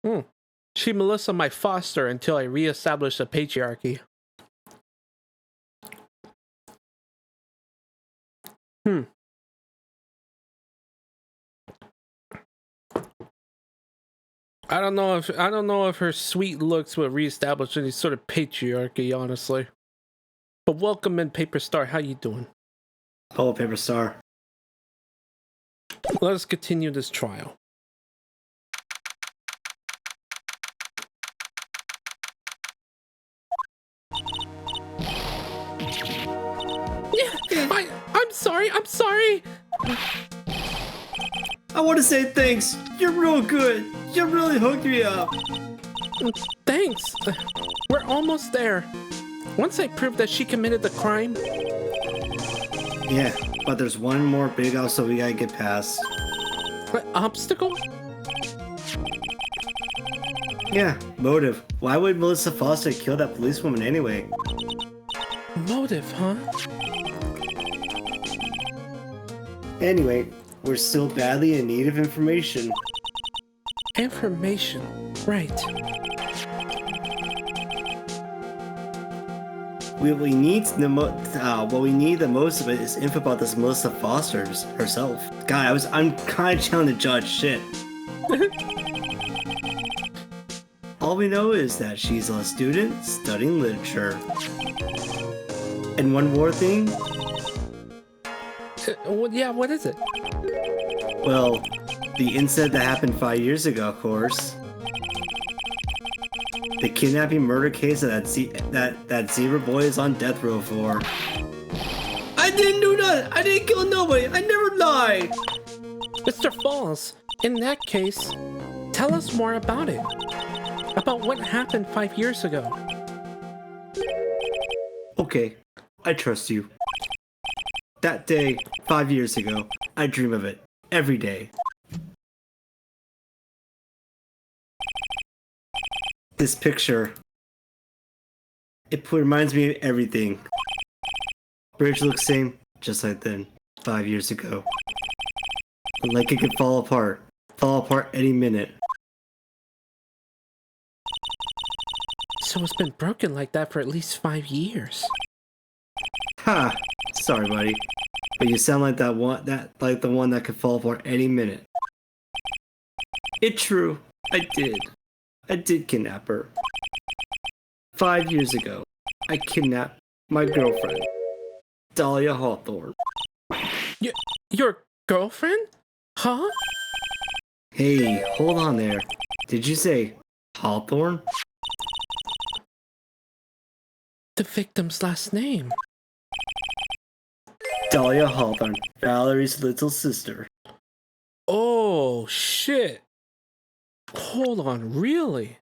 Hmm. She Melissa my foster until I reestablish the patriarchy. I don't know if her sweet looks will reestablish any sort of patriarchy, honestly. But welcome in, Paper Star. How you doing? Hello, Paper Star. Let us continue this trial. Yeah, I'm sorry. I want to say thanks. You're real good. You really hooked me up. Thanks. We're almost there. Once I prove that she committed the crime. Yeah, but there's one more big obstacle we gotta get past. What obstacle? Yeah, motive. Why would Melissa Foster kill that policewoman anyway? Motive, huh? Anyway, we're still badly in need of information. Information, right. What we need the most of it is info about this Melissa Foster herself. God, I'm kind of challenging to judge shit. All we know is that she's a student studying literature. And one more thing. Yeah, what is it? Well, the incident that happened 5 years ago, of course. The kidnapping murder case that zebra boy is on death row for. I didn't do that! I didn't kill nobody! I never lied! Mr. Falls, in that case, tell us more about it. About what happened 5 years ago. Okay, I trust you. That day, 5 years ago, I dream of it. Every day. This picture, it reminds me of everything. Bridge looks same, just like then, 5 years ago. Like it could fall apart any minute. So it's been broken like that for at least 5 years. Ha! Sorry, buddy, but you sound like the one that could fall apart any minute. It's true, I did kidnap her. 5 years ago, I kidnapped my girlfriend, Dahlia Hawthorne. Your girlfriend? Huh? Hey, hold on there. Did you say Hawthorne? The victim's last name. Dahlia Hawthorne, Valerie's little sister. Oh, shit. Hold on, really?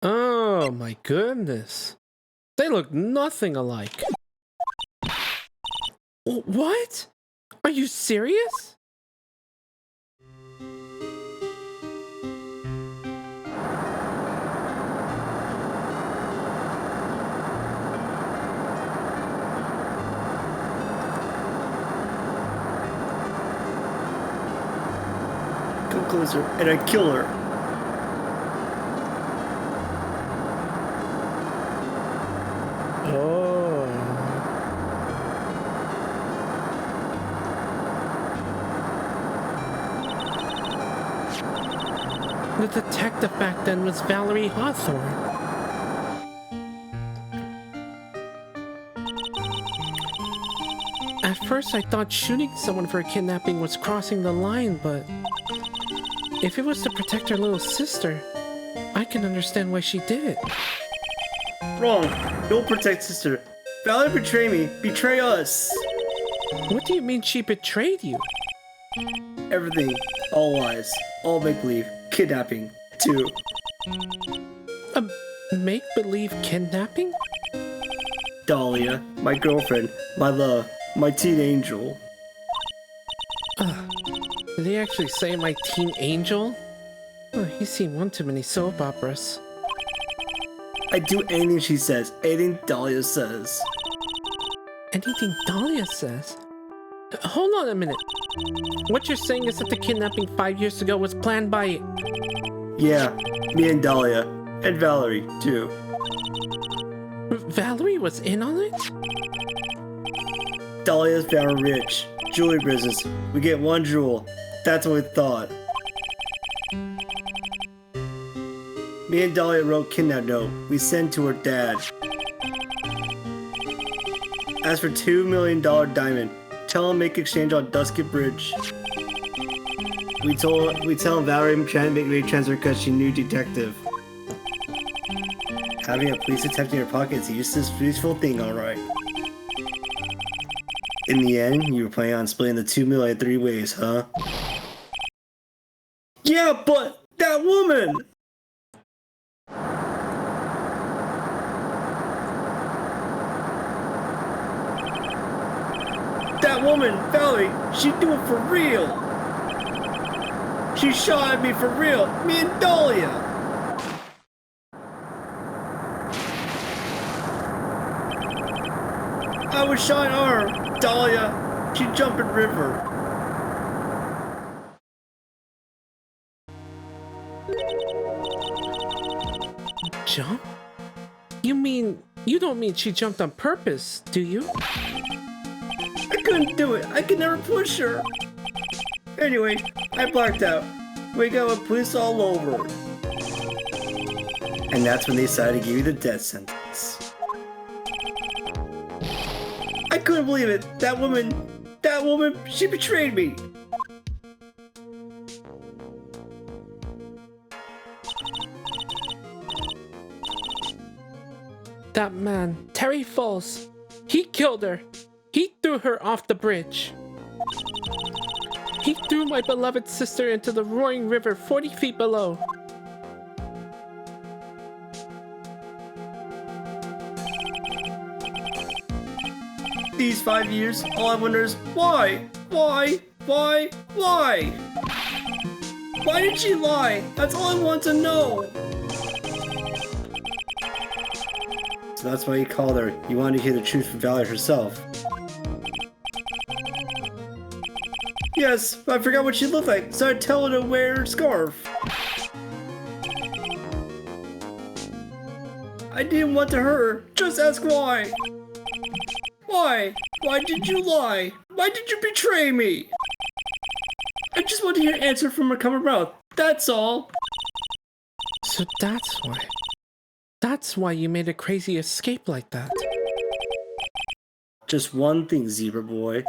Oh my goodness. They look nothing alike. What? Are you serious? Come closer, and I kill her. Oh. The detective back then was Valerie Hawthorne. At first I thought shooting someone for a kidnapping was crossing the line, but if it was to protect her little sister, I can understand why she did it. Wrong. Don't protect sister. Valerie betrayed me. Betray us. What do you mean she betrayed you? Everything. All lies. All make-believe. Kidnapping. Too. A make-believe kidnapping? Dahlia. My girlfriend. My love. My teen angel. Did he actually say my teen angel? Oh, he's seen one too many soap operas. I do anything she says. Anything Dahlia says. Anything Dahlia says? Hold on a minute. What you're saying is that the kidnapping 5 years ago was planned by... Yeah, me and Dahlia. And Valerie, too. Valerie was in on it? Dahlia's found rich. Jewelry business. We get 1 jewel. That's what we thought. Me and Dahlia wrote kidnap note. We sent to her dad. As for $2 million diamond, tell him make exchange on Dusky Bridge. We tell him Valerie trying to make me transfer because she knew detective. Having a police detective in your pocket is a useful thing, alright. In the end, you were planning on splitting the 2 million 3 ways, huh? Yeah, but that woman! That woman, Valerie, she do it for real! She shot at me for real, me and Dahlia! I was shot at her, Dahlia. She jumped in river. Jump? You don't mean she jumped on purpose, do you? I couldn't do it. I could never push her. Anyway, I blacked out. We got with police all over. And that's when they decided to give you the death sentence. I couldn't believe it. That woman, she betrayed me. That man, Terry Falls, he killed her. He threw her off the bridge. He threw my beloved sister into the roaring river 40 feet below. These 5 years, all I wonder is why? Why did she lie? That's all I want to know. So that's why you called her. You wanted to hear the truth from Valerie herself. Yes, but I forgot what she looked like, so I told her to wear her scarf. I didn't want to hurt her. Just ask why. Why? Why did you lie? Why did you betray me? I just want to hear an answer from her covered mouth. That's all. So that's why. That's why you made a crazy escape like that. Just one thing, Zebra Boy.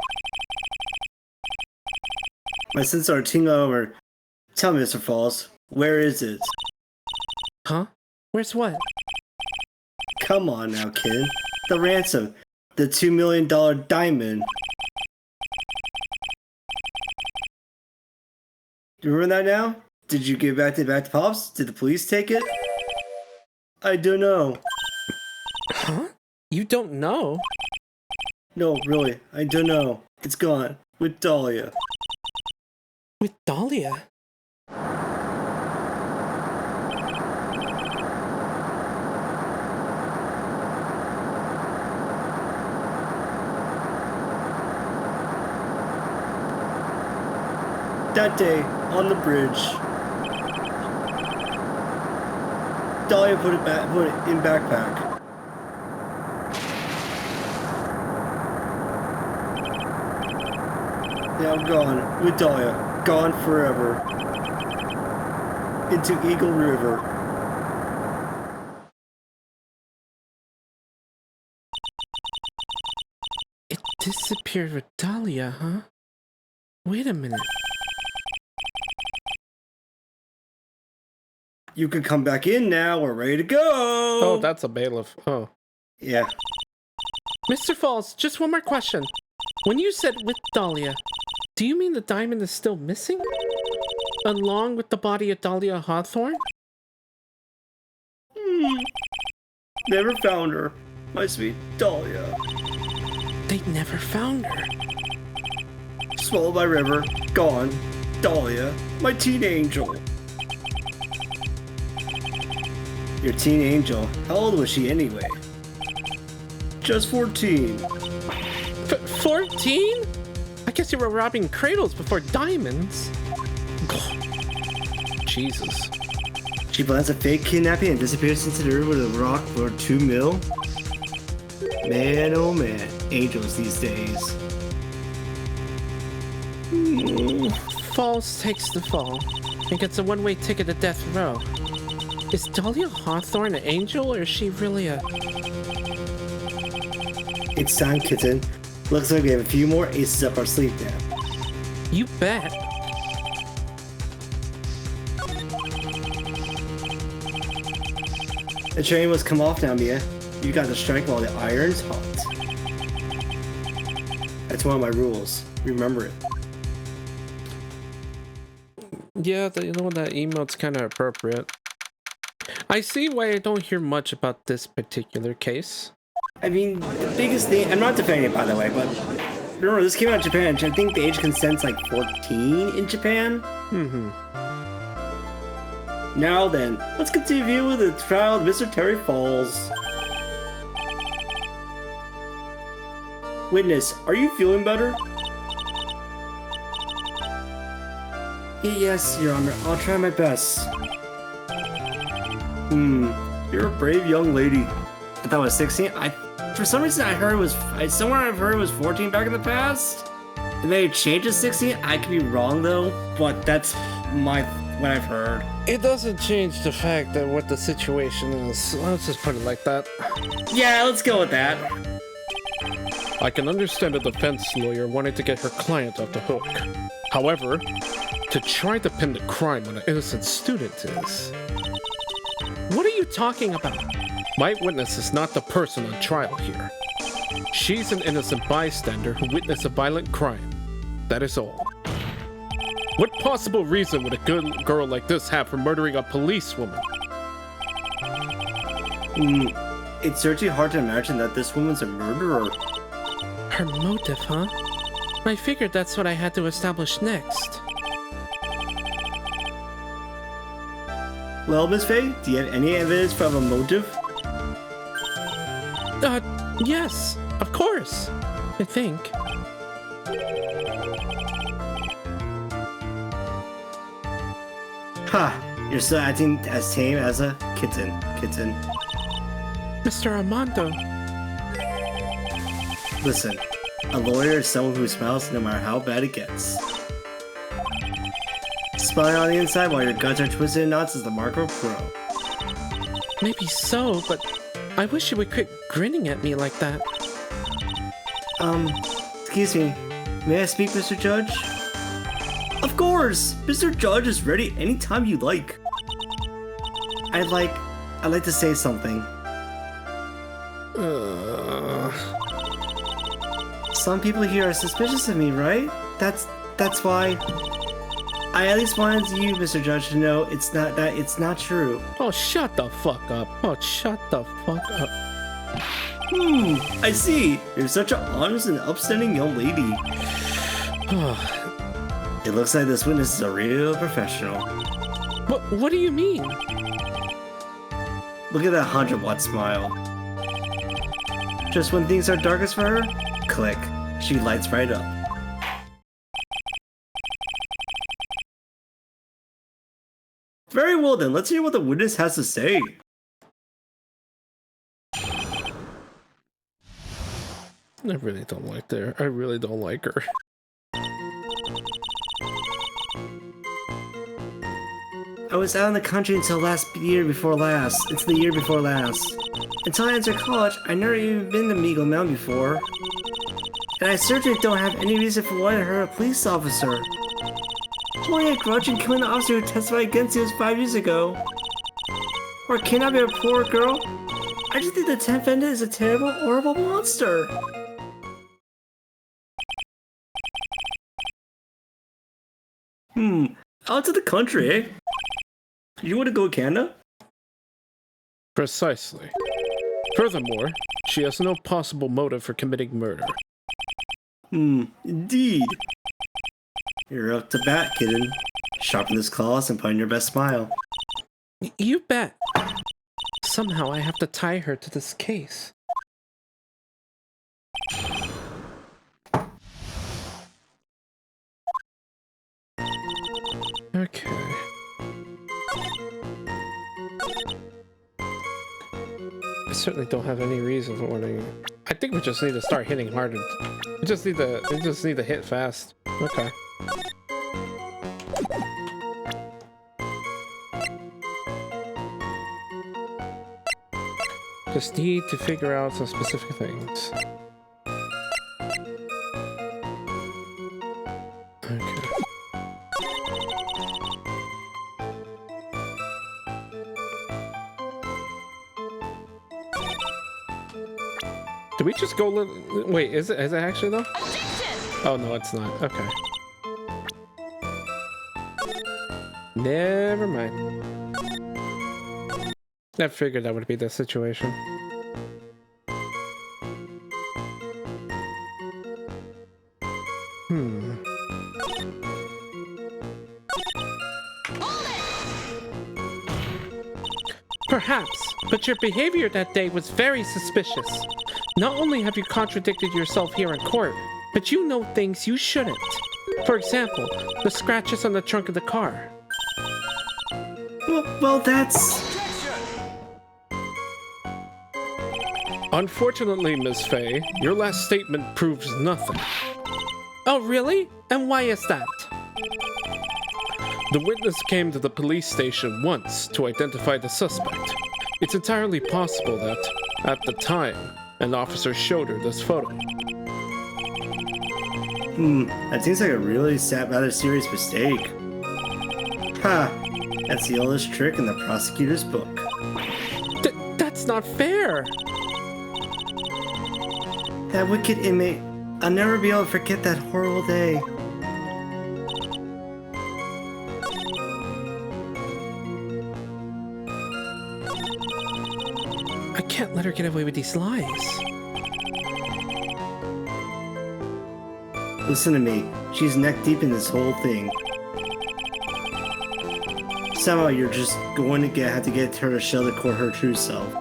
My sins are tingling over. Tell me, Mr. Falls, where is it? Huh? Where's what? Come on now, kid. The ransom. The $2 million diamond. You remember that now? Did you give it back to Pops? Did the police take it? I don't know. Huh? You don't know? No, really, I don't know. It's gone. With Dahlia. With Dahlia? That day, on the bridge, Dahlia put it in backpack. Now gone, with Dahlia, gone forever. Into Eagle River. It disappeared with Dahlia, huh? Wait a minute. You can come back in now, we're ready to go! Oh, that's a bailiff. Oh. Yeah. Mr. Falls, just one more question. When you said with Dahlia, do you mean the diamond is still missing? Along with the body of Dahlia Hawthorne? Never found her. My sweet Dahlia. They never found her. Swallowed by river. Gone. Dahlia. My teen angel. Your teen angel? How old was she anyway? Just 14. 14? I guess you were robbing cradles before diamonds. Jesus. She plans a fake kidnapping and disappears into the river with a rock for 2 mil? Man, oh man, angels these days. Falls takes the fall and gets a one-way ticket to death row. Is Dahlia Hawthorne an angel, or is she really a... It's time, kitten. Looks like we have a few more aces up our sleeve now. You bet. The train must come off now, Mia. You got to strike while the iron's hot. That's one of my rules. Remember it. Yeah, you know, that emote's kind of appropriate. I see why I don't hear much about this particular case. I mean, the biggest thing... I'm not defending it, by the way, but... Remember, this came out in Japan. I think the age consent's like 14 in Japan. Mm-hmm. Now then, let's continue with the trial of Mr. Terry Falls. Witness, are you feeling better? Yes, Your Honor. I'll try my best. You're a brave young lady. I thought it was 16. For some reason, I heard it was... somewhere I've heard it was 14 back in the past. It may have changed to 16. I could be wrong, though. But that's what I've heard. It doesn't change the fact that what the situation is. Let's just put it like that. Yeah, let's go with that. I can understand a defense lawyer wanting to get her client off the hook. However, to try to pin the crime on an innocent student is... What are you talking about? My witness is not the person on trial here. She's an innocent bystander who witnessed a violent crime. That is all. What possible reason would a good girl like this have for murdering a policewoman? It's certainly hard to imagine that this woman's a murderer. Her motive, huh? I figured that's what I had to establish next. Well, Miss Faye, do you have any evidence for a motive? Yes, of course. I think. Ha! You're still acting as tame as a kitten. Mr. Armando. Listen, a lawyer is someone who smiles no matter how bad it gets. Smiling on the inside while your guts are twisted in knots is the mark of a pro. Maybe so, but I wish you would quit grinning at me like that. Excuse me. May I speak, Mr. Judge? Of course! Mr. Judge is ready anytime you like. I'd like to say something. Some people here are suspicious of me, right? That's why I at least wanted you, Mr. Judge, to know it's not true. Oh, shut the fuck up. Oh, shut the fuck up. I see. You're such an honest and upstanding young lady. It looks like this witness is a real professional. What do you mean? Look at that 100-watt smile. Just when things are darkest for her, click. She lights right up. Very well then, let's hear what the witness has to say. I really don't like her. I really don't like her. I was out in the country until the year before last. Until I entered college, I never even been to Meagle Mountain before. And I certainly don't have any reason for wanting to hurt a police officer. Holding a grudge and killing the officer who testified against you 5 years ago. Or kidnapping a poor girl. I just think the defendant is a terrible, horrible monster. Out to the country, eh? You want to go to Canada? Precisely. Furthermore, she has no possible motive for committing murder. Indeed. You're up to bat, kitten. Sharpen those claws and put on your best smile. You bet. Somehow I have to tie her to this case. Okay. I certainly don't have any reason for wanting. I think we just need to start hitting harder. We just need to hit fast. Okay. Just need to figure out some specific things. Okay. Did we just go wait, is it actually though? Oh no, it's not. Okay. Never mind. I figured that would be the situation. Perhaps, but your behavior that day was very suspicious. Not only have you contradicted yourself here in court, but you know things you shouldn't. For example, the scratches on the trunk of the car. Well, that's... Unfortunately, Miss Faye, your last statement proves nothing. Oh, really? And why is that? The witness came to the police station once to identify the suspect. It's entirely possible that, at the time, an officer showed her this photo. That seems like a really sad, rather serious mistake. Ha! That's the oldest trick in the prosecutor's book. That's not fair! That wicked inmate. I'll never be able to forget that horrible day. I can't let her get away with these lies. Listen to me. She's neck deep in this whole thing. Somehow you're just going to have to get her to show the court her true self.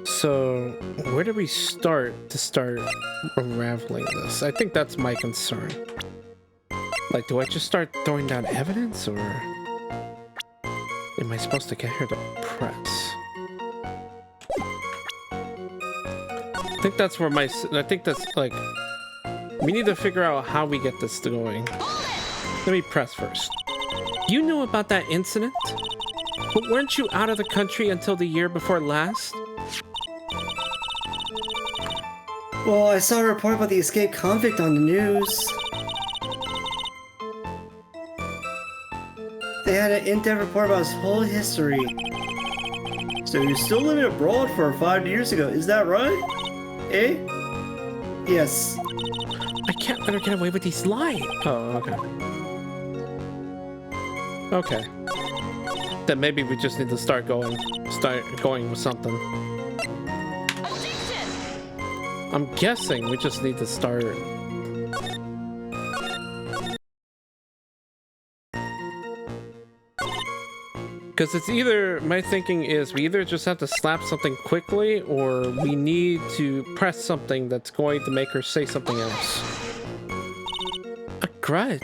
So, where do we start unraveling this? I think that's my concern. Like, do I just start throwing down evidence, or am I supposed to get her to press? I think that's where I think that's like, we need to figure out how we get this going. Let me press first. You know about that incident? But weren't you out of the country until the year before last? Well, I saw a report about the escaped convict on the news. They had an in-depth report about his whole history. So you're still living abroad for 5 years ago, is that right? Eh? Yes. I can't let her get away with these lies. Oh, okay. Okay. Then maybe we just need to start going with something. I'm guessing we just need to start. Because it's either, my thinking is we either just have to slap something quickly, or we need to press something that's going to make her say something else. A grudge.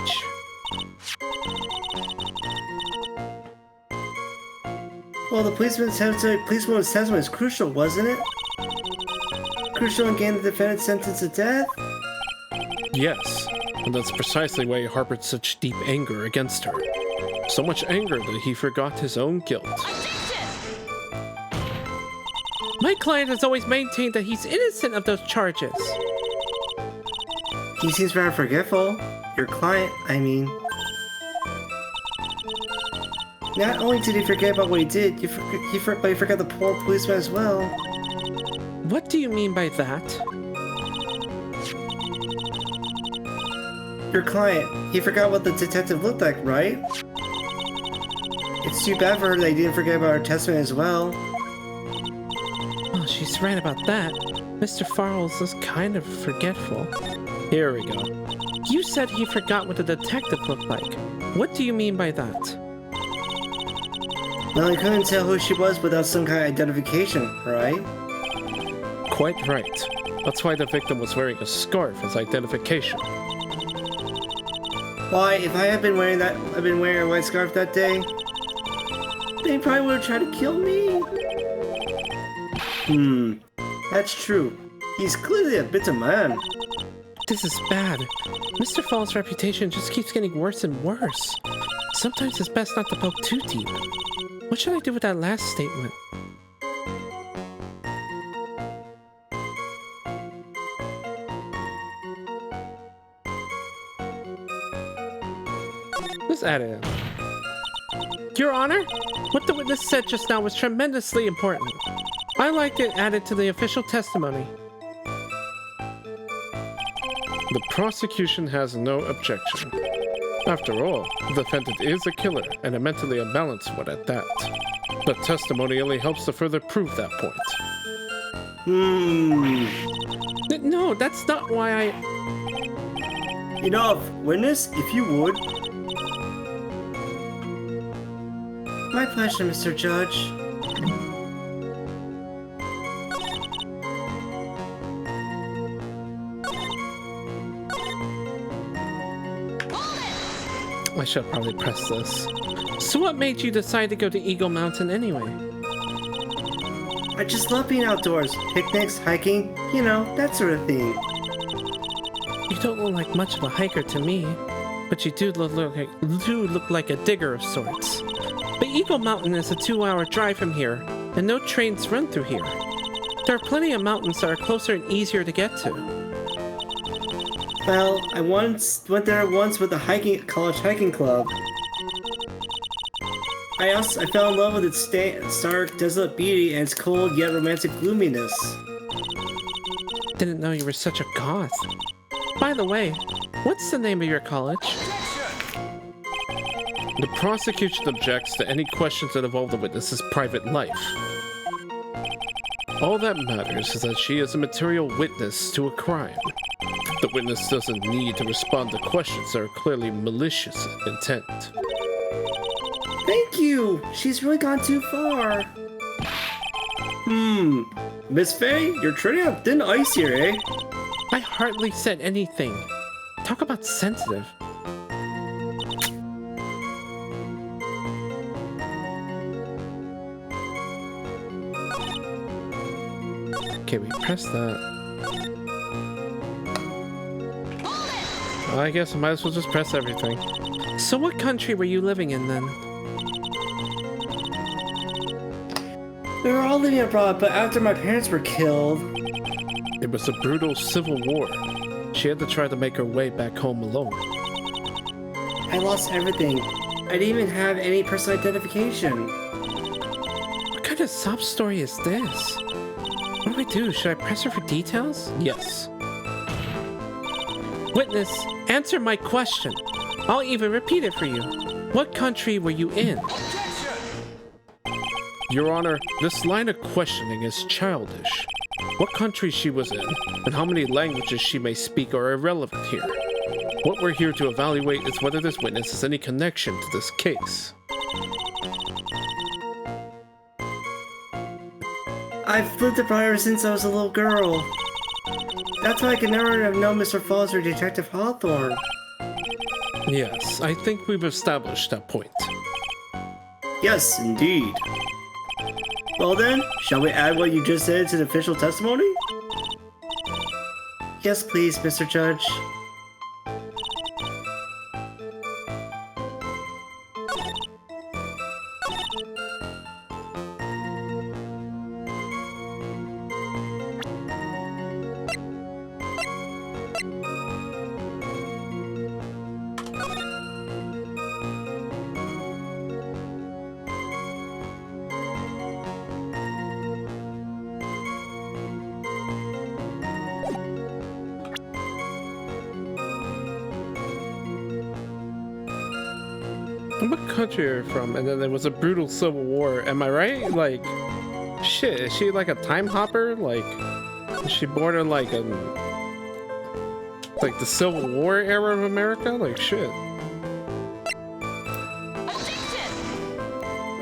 Well, the policewoman's testimony was crucial, wasn't it? Crucial in getting the defendant's sentence to death? Yes, and that's precisely why he harbored such deep anger against her. So much anger that he forgot his own guilt. My client has always maintained that he's innocent of those charges. He seems rather forgetful. Your client, I mean. Not only did he forget about what he did, he forgot the poor policeman as well. What do you mean by that? Your client, he forgot what the detective looked like, right? It's too bad for her that he didn't forget about her testimony as well. Oh, she's right about that. Mr. Farrells is kind of forgetful. Here we go. You said he forgot what the detective looked like. What do you mean by that? Well, I couldn't tell who she was without some kind of identification, right? Quite right. That's why the victim was wearing a scarf as identification. Why, if I had been wearing a white scarf that day, they probably would have tried to kill me. That's true. He's clearly a bitter man. This is bad. Mr. Fall's reputation just keeps getting worse and worse. Sometimes it's best not to poke too deep. What should I do with that last statement? Let's add it in. Your Honor, what the witness said just now was tremendously important. I like it added to the official testimony. The prosecution has no objection. After all, the defendant is a killer and a mentally imbalanced one at that. But testimony only helps to further prove that point. No, that's not why I... Enough! Witness, if you would. My pleasure, Mr. Judge. I should probably press this. So what made you decide to go to Eagle Mountain anyway? I just love being outdoors. Picnics, hiking, you know, that sort of thing. You don't look like much of a hiker to me, but you do look like a digger of sorts. But Eagle Mountain is a 2-hour drive from here, and no trains run through here. There are plenty of mountains that are closer and easier to get to. Well, I went there once with the college hiking club. I fell in love with its stark, desolate beauty and its cold yet romantic gloominess. Didn't know you were such a goth. By the way, what's the name of your college? The prosecution objects to any questions that involve the witness's private life. All that matters is that she is a material witness to a crime. The witness doesn't need to respond to questions that are clearly malicious in intent. Thank you! She's really gone too far. Miss Faye, you're treading on thin ice here, eh? I hardly said anything. Talk about sensitive. Okay, we press that. I guess I might as well just press everything. So what country were you living in then? We were all living abroad, but after my parents were killed... It was a brutal civil war. She had to try to make her way back home alone. I lost everything. I didn't even have any personal identification. What kind of sob story is this? What do I do? Should I press her for details? Yes. Witness, answer my question. I'll even repeat it for you. What country were you in? Your Honor, this line of questioning is childish. What country she was in, and how many languages she may speak are irrelevant here. What we're here to evaluate is whether this witness has any connection to this case. I've lived abroad ever since I was a little girl. That's why I could never have known Mr. Falls or Detective Hawthorne. Yes, I think we've established that point. Yes, indeed. Well then, shall we add what you just said to the official testimony? Yes, please, Mr. Judge. What country are you from? And then there was a brutal civil war. Am I right? Like, shit, is she like a time hopper? Like, is she born in like the Civil War era of America? Like, shit.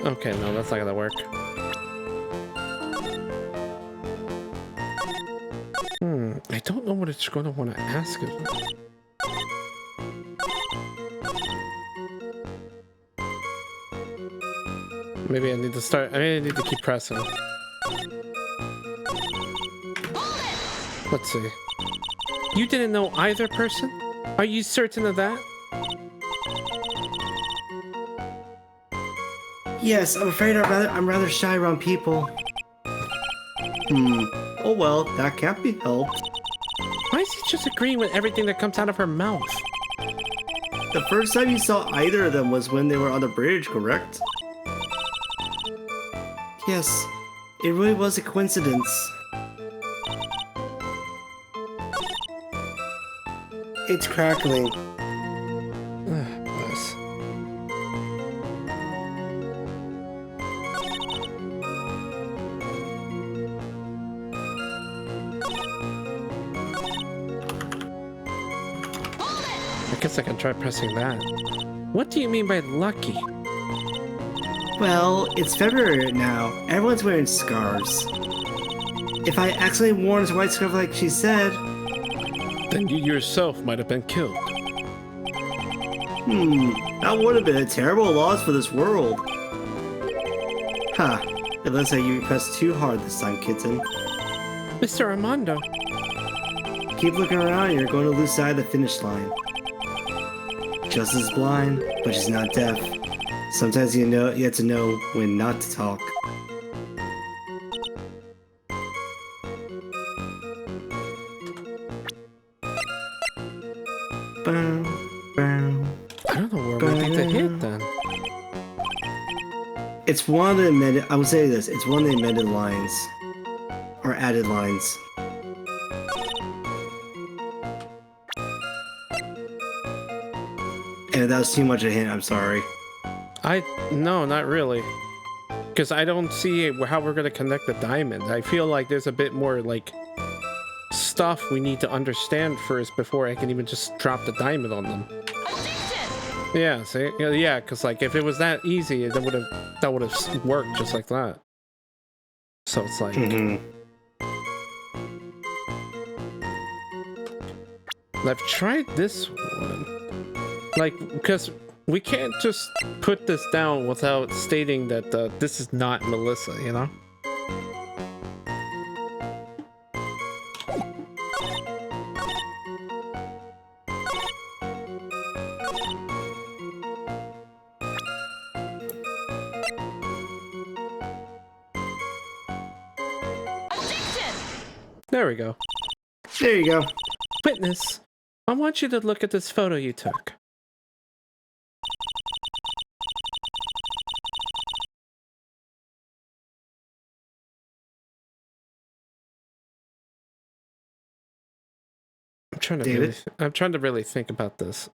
Okay, no, that's not gonna work. I don't know what it's gonna want to ask of me. Maybe I need to start. I need to keep pressing. Let's see. You didn't know either person? Are you certain of that? Yes, I'm afraid I'm rather shy around people. Oh well, that can't be helped. Why is he just agreeing with everything that comes out of her mouth? The first time you saw either of them was when they were on the bridge, correct? Yes, it really was a coincidence. It's crackling. Bless. I guess I can try pressing that. What do you mean by lucky? Well, it's February now. Everyone's wearing scarves. If I accidentally worn a white scarf like she said... Then you yourself might have been killed. That would have been a terrible loss for this world. Huh. It looks like you pressed too hard this time, kitten. Mr. Armando. Keep looking around and you're going to lose sight of the finish line. Justice is blind, but she's not deaf. Sometimes you have to know when not to talk. I don't know where we need to hit then. It's one of the amended. I will say this. It's one of the amended lines, or added lines. And if that was too much a hint, I'm sorry. No, not really. Because I don't see how we're going to connect the diamond. I feel like there's a bit more, like, stuff we need to understand first before I can even just drop the diamond on them. Yeah, see? Yeah, because, like, if it was that easy, that would have worked just like that. So it's like... I've tried this one. Like, because we can't just put this down without stating that this is not Melissa, you know? There we go. There you go. Witness, I want you to look at this photo you took. I'm trying to really think about this.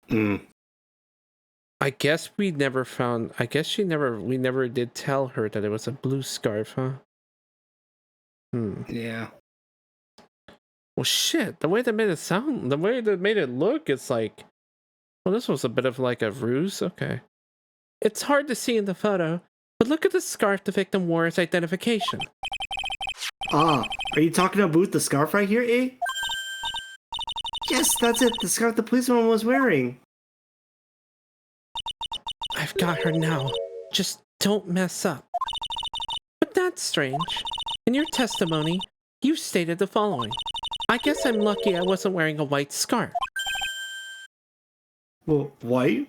I guess we never did tell her that it was a blue scarf, huh? Yeah. Well, shit, the way they made it look, it's like, well, this was a bit of like a ruse. Okay. It's hard to see in the photo, but look at the scarf the victim wore as identification. Ah, are you talking about the scarf right here, eh? Yes, that's it. The scarf the policeman was wearing. I've got her now. Just don't mess up. But that's strange. In your testimony, you stated the following. I guess I'm lucky I wasn't wearing a white scarf. Well, white?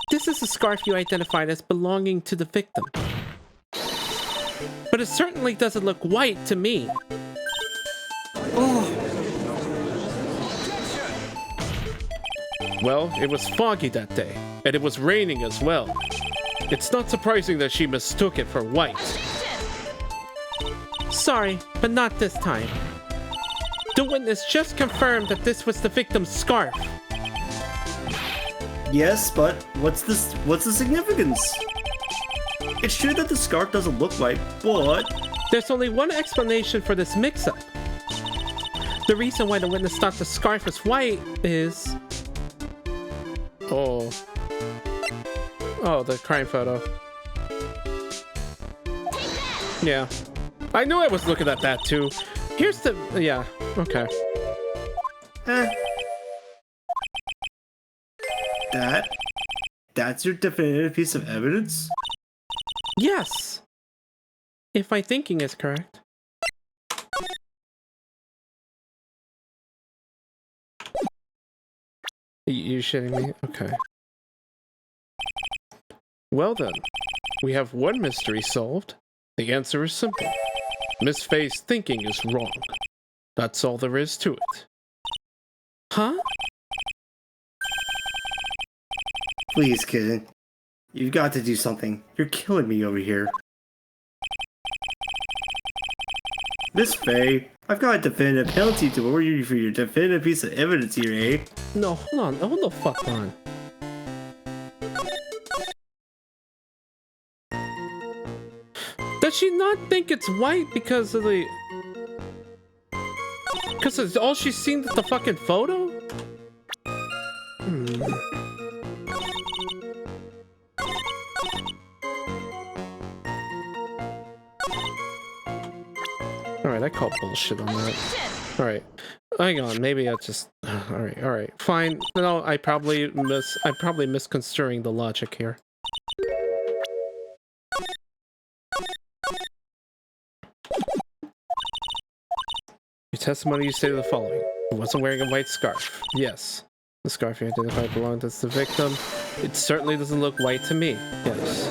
This is a scarf you identified as belonging to the victim. But it certainly doesn't look white to me. Oh. Well, it was foggy that day, and it was raining as well. It's not surprising that she mistook it for white. Sorry, but not this time. The witness just confirmed that this was the victim's scarf. Yes, but what's the significance? It's true that the scarf doesn't look white, but... There's only one explanation for this mix-up. The reason why the witness thought the scarf was white is... Oh, the crime photo. Yeah. I knew I was looking at that too. Here's the... Yeah, okay. That's your definitive piece of evidence? Yes! If my thinking is correct. You shitting me? Okay. Well then, we have one mystery solved. The answer is simple. Miss Faye's thinking is wrong. That's all there is to it. Huh? Please, kid. You've got to do something. You're killing me over here. Miss Faye, I've got a definitive penalty to order you for your definitive piece of evidence here, eh? No, hold on. Hold the fuck on. Does she not think it's white because of the... Because it's all she's seen is the fucking photo? Alright, I call bullshit on that. Alright. Hang on, maybe I just... Alright. Fine. No, I'm probably misconstruing the logic here. Your testimony, you say the following. He wasn't wearing a white scarf. Yes. The scarf you identified belonged to the victim. It certainly doesn't look white to me. Yes.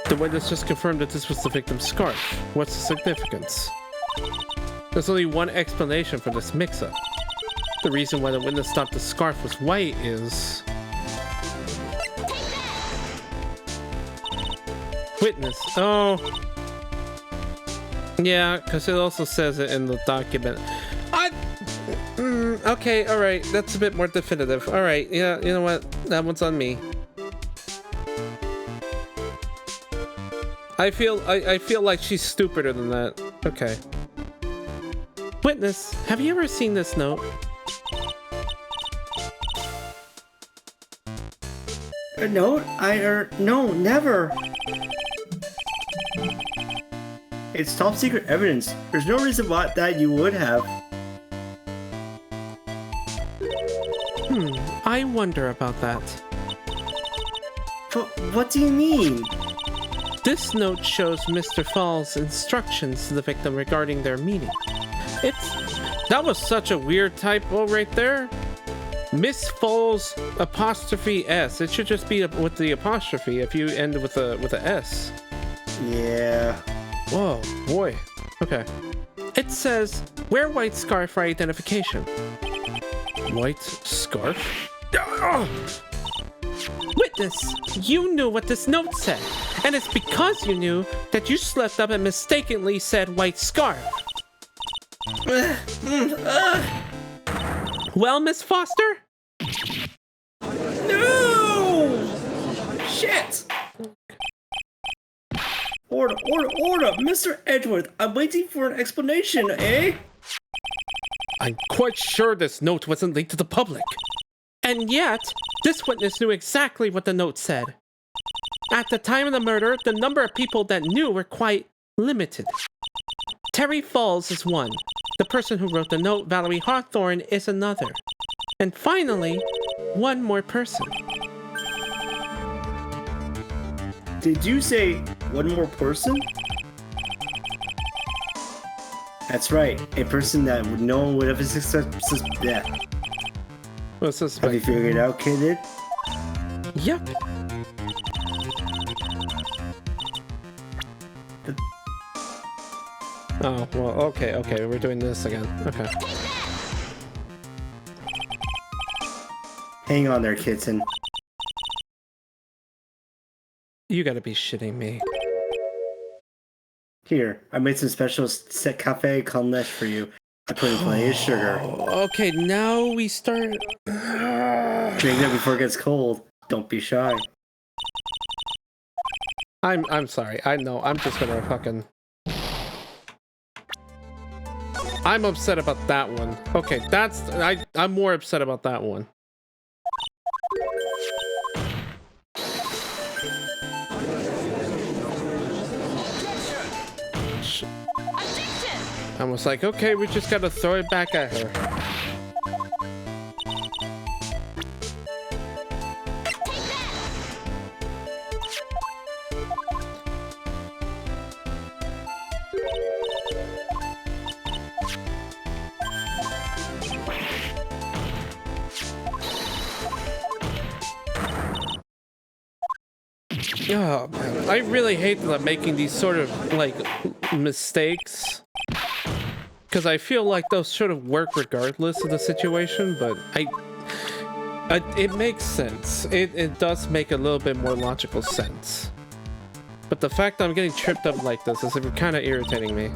The witness just confirmed that this was the victim's scarf. What's the significance? There's only one explanation for this mix-up. The reason why the witness thought the scarf was white is... Witness. Oh. Yeah, because it also says it in the document. Okay, alright. That's a bit more definitive. Alright, yeah, you know what? That one's on me. I feel like she's stupider than that. Okay. Witness, have you ever seen this note? A note? No, never. It's top secret evidence. There's no reason why that you would have. I wonder about that. But what do you mean? This note shows Mr. Fall's instructions to the victim regarding their meeting. That was such a weird typo right there. Miss Fall's apostrophe S. It should just be with the apostrophe if you end with a S. Yeah. Whoa, boy. Okay. It says, wear white scarf for identification. White scarf? Witness, you knew what this note said, and it's because you knew that you slipped up and mistakenly said white scarf. Well, Miss Foster? No! Shit! Order! Mr. Edgeworth, I'm waiting for an explanation, eh? I'm quite sure this note wasn't leaked to the public. And yet, this witness knew exactly what the note said. At the time of the murder, the number of people that knew were quite limited. Terry Falls is one. The person who wrote the note, Valerie Hawthorne, is another. And finally, one more person. Did you say one more person? That's right, a person that no one would have suspected. What's this? Have you figured it out, kid? Yep. Oh, well, okay, we're doing this again. Okay. Hang on there, Kitson. You gotta be shitting me. Here, I made some special set cafe con leche for you. I put in plenty of sugar. Okay, now we start. Drink that before it gets cold. Don't be shy. I'm sorry. I know. I'm just gonna fucking. I'm upset about that one. Okay, I'm more upset about that one. I was like, okay, we just gotta throw it back at her. Oh man, I really hate that I'm making these sort of like mistakes, because I feel like those should have worked regardless of the situation, but it makes sense. It does make a little bit more logical sense. But the fact that I'm getting tripped up like this is kind of irritating me.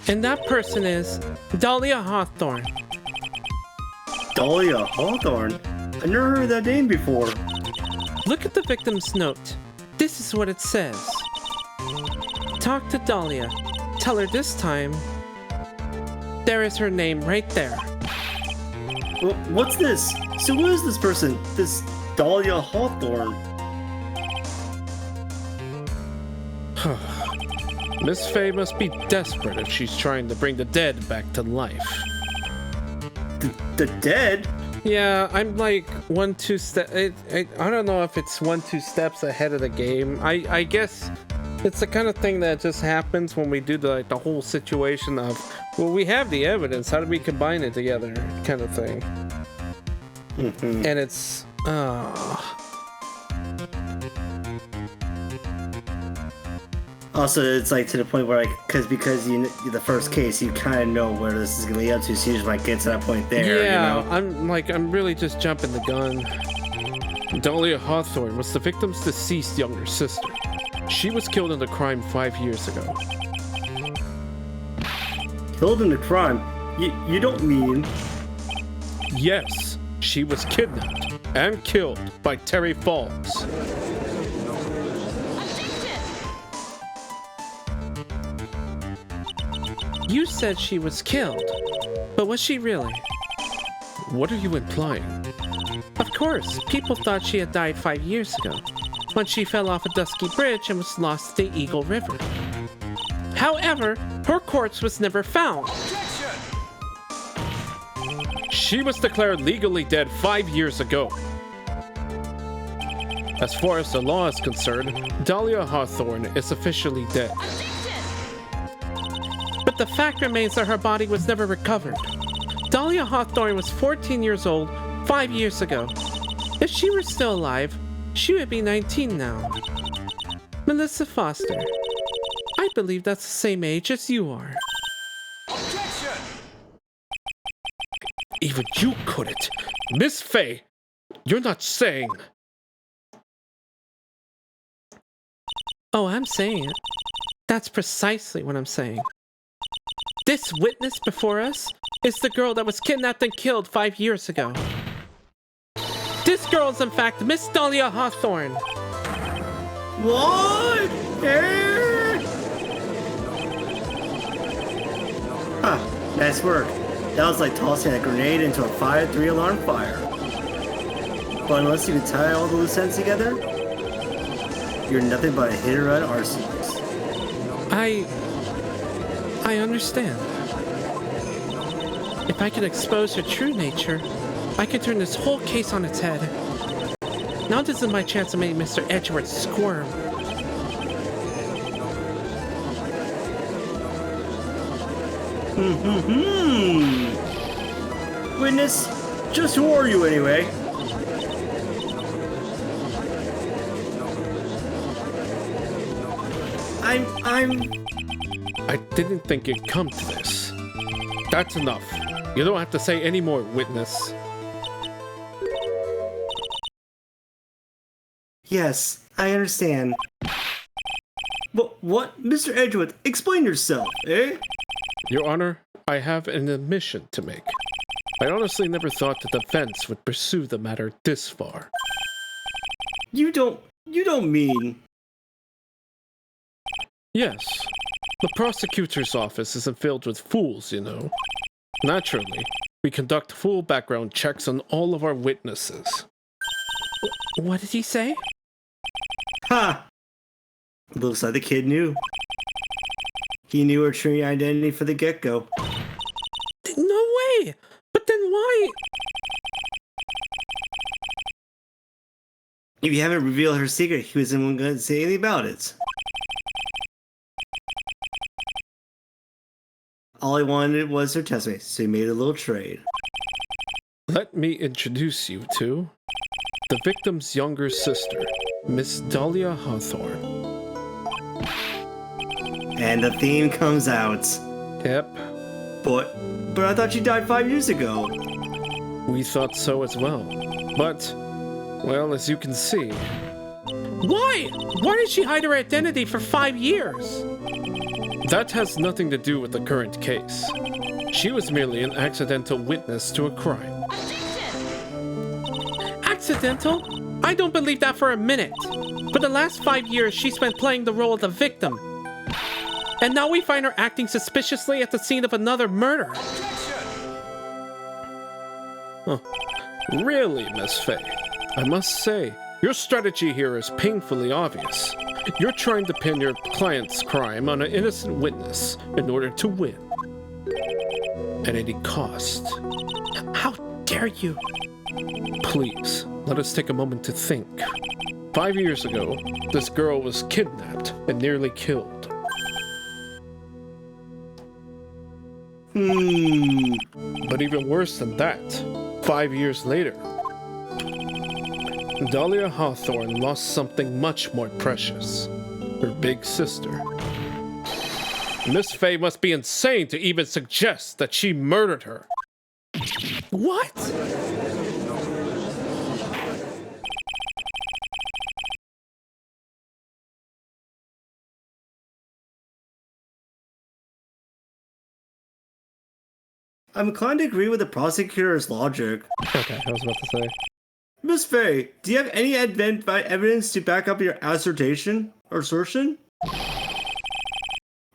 And that person is Dahlia Hawthorne. Dahlia Hawthorne? I never heard that name before. Look at the victim's note. This is what it says. Talk to Dahlia. Tell her this time. There is her name right there. What's this? So who is this person? This Dahlia Hawthorne? Miss Faye must be desperate if she's trying to bring the dead back to life. The dead? Yeah, I'm like 1-2 step. I don't know if it's 1-2 steps ahead of the game. I guess it's the kind of thing that just happens when we do the whole situation of, well, we have the evidence. How do we combine it together? Kind of thing. Mm-hmm. And it's Also, it's like to the point where, like, because you the first case, you kind of know where this is gonna lead up to, so you just might get to that point there. Yeah, you know? I'm really just jumping the gun. Dahlia Hawthorne was the victim's deceased younger sister. She was killed in the crime 5 years ago. Killed in the crime? You don't mean? Yes, she was kidnapped and killed by Terry Falls. You said she was killed, but was she really? What are you implying? Of course, people thought she had died 5 years ago, when she fell off a dusky bridge and was lost in the Eagle River. However, her corpse was never found. She was declared legally dead 5 years ago. As far as the law is concerned, Dahlia Hawthorne is officially dead. But the fact remains that her body was never recovered. Dahlia Hawthorne was 14 years old 5 years ago. If she were still alive, she would be 19 now. Melissa Foster, I believe that's the same age as you are. Objection! Even you couldn't. Miss Faye, you're not saying... Oh, I'm saying it. That's precisely what I'm saying. This witness before us is the girl that was kidnapped and killed 5 years ago. This girl is in fact Miss Dahlia Hawthorne. What? Huh, nice work. That was like tossing a grenade into a 3-alarm fire. But unless you can tie all the loose ends together, you're nothing but a hit-and-run arsonist. I understand. If I can expose her true nature, I can turn this whole case on its head. Now this is my chance to make Mr. Edgeworth squirm. Witness, just who are you anyway? I didn't think it'd come to this. That's enough. You don't have to say any more, witness. Yes, I understand. But what? Mr. Edgeworth, explain yourself, eh? Your Honor, I have an admission to make. I honestly never thought the defense would pursue the matter this far. You don't You don't mean... Yes. The prosecutor's office isn't filled with fools, you know. Naturally, we conduct full background checks on all of our witnesses. What did he say? Ha! Looks like the kid knew. He knew her true identity for the get-go. No way! But then why? If you haven't revealed her secret, he wasn't going to say anything about it. All he wanted was her testimony, so he made a little trade. Let me introduce you to the victim's younger sister, Miss Dahlia Hawthorne. And the theme comes out. Yep, But I thought she died 5 years ago. we thought so as well. But, well, as you can see... Why? Why did she hide her identity for 5 years? That has nothing to do with the current case. She was merely an accidental witness to a crime. Accidental? I don't believe that for a minute. For the last 5 years, she spent playing the role of the victim. And now we find her acting suspiciously at the scene of another murder. Huh. Really, Miss Faye? I must say, your strategy here is painfully obvious. You're trying to pin your client's crime on an innocent witness in order to win. At any cost. How dare you? Please, let us take a moment to think. 5 years ago, this girl was kidnapped and nearly killed. But even worse than that, 5 years later, Dahlia Hawthorne lost something much more precious. Her big sister. Miss Faye must be insane to even suggest that she murdered her. What? I'm inclined to agree with the prosecutor's logic. Okay, I was about to say. Miss Faye, do you have any evidence to back up your assertion or assertion?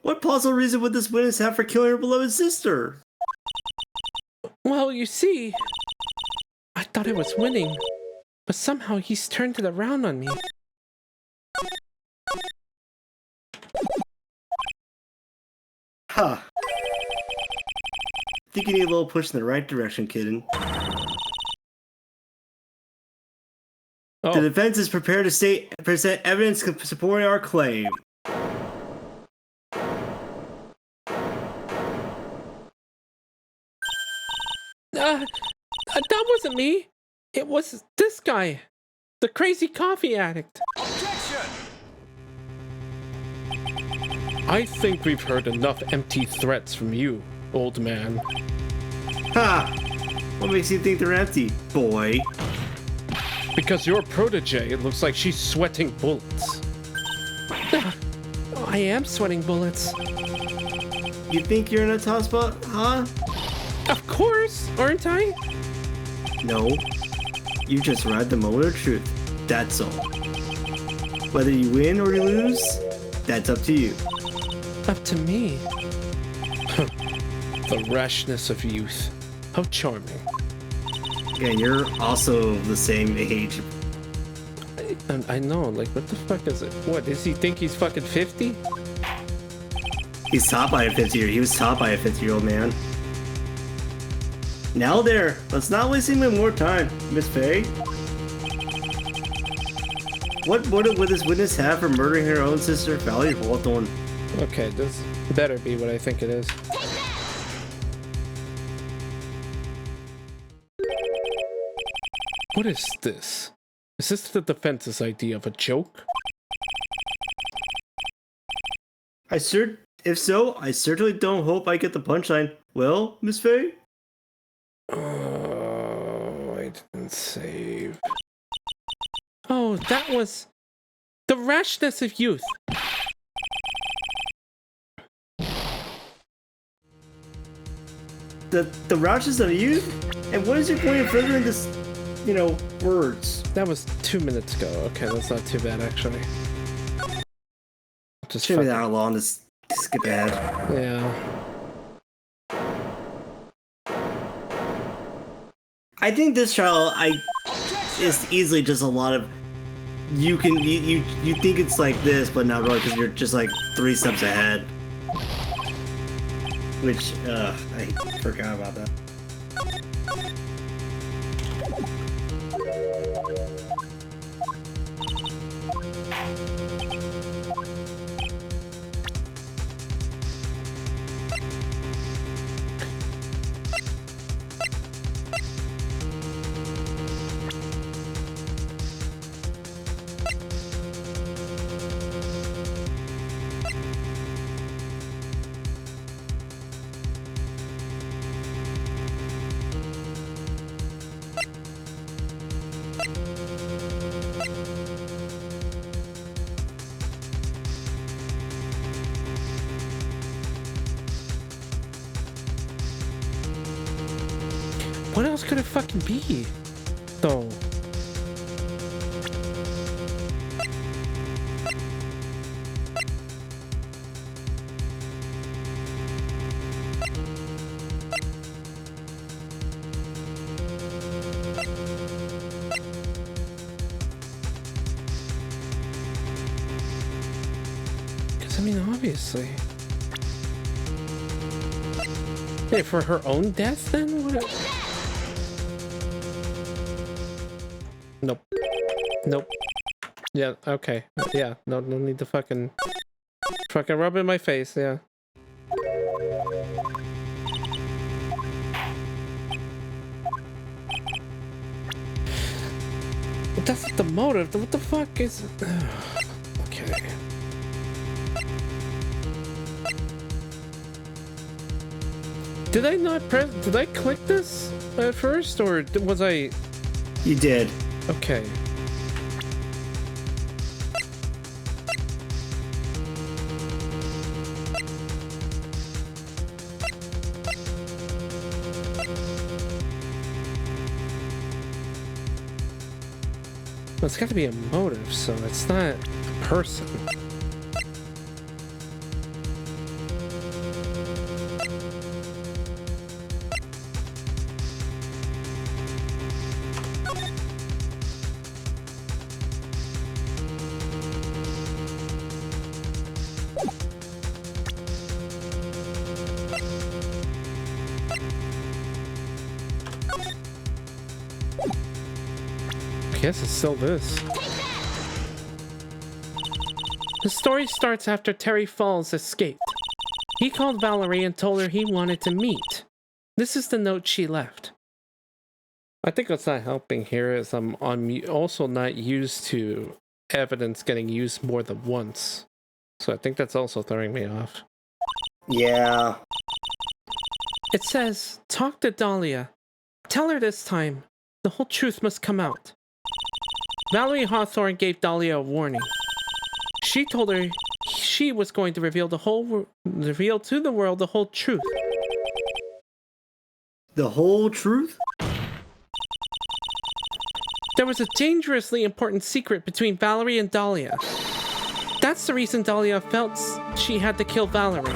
What possible reason would this witness have for killing her beloved sister? Well, you see, I thought I was winning, but somehow he's turned it around on me. Ha! I think you need a little push in the right direction, kitten. Oh. The defense is prepared to present evidence supporting our claim. That wasn't me. It was this guy, the crazy coffee addict. Objection! I think we've heard enough empty threats from you, old man. Ha! What makes you think they're empty, boy? Because your protege looks like she's sweating bullets. I am sweating bullets. You think you're in a tough spot, huh? Of course, aren't I? No. You just arrived the moment of truth. That's all. Whether you win or you lose, that's up to you. Up to me. The rashness of youth. How charming. And you're also the same age. I know, like, what the fuck is it? What, does he think he's fucking 50? He's taught by a 50-year. He was taught by a 50-year-old man. Now there, let's not waste any more time, Miss Faye. What motive would this witness have for murdering her own sister, Valerie Hawthorne? Okay, this better be what I think it is. What is this? Is this the defense's idea of a joke? If so, I certainly don't hope I get the punchline. Well, Miss Faye? Oh, I didn't save. Oh, that was the rashness of youth. The rashes of youth? And what is your point of furthering this words. That was 2 minutes ago. Okay, that's not too bad, actually. Just Shouldn't be fucking- that long to skip ahead. Yeah. I think this trial is easily just a lot of you think it's like this, but not really because you're just like 3 steps ahead. Which I forgot about that. What else could it fucking be? Though. Because, I mean, obviously. Hey, for her own death, then? What? Nope. Nope. Yeah, okay. Yeah, no need to fucking rub it in my face, yeah. But that's not the motive. What the fuck is... Okay. Did I not press... Did I click this at first, or was I... You did. Okay. Well, it's got to be a motive, so it's not a person. I guess it's still this. The story starts after Terry Falls escaped. He called Valerie and told her he wanted to meet. This is the note she left. I think what's not helping here is I'm also not used to evidence getting used more than once. So I think that's also throwing me off. Yeah. It says, talk to Dahlia. Tell her this time, the whole truth must come out. Valerie Hawthorne gave Dahlia a warning. She told her she was going to reveal to the world the whole truth. The whole truth? There was a dangerously important secret between Valerie and Dahlia. That's the reason Dahlia felt she had to kill Valerie.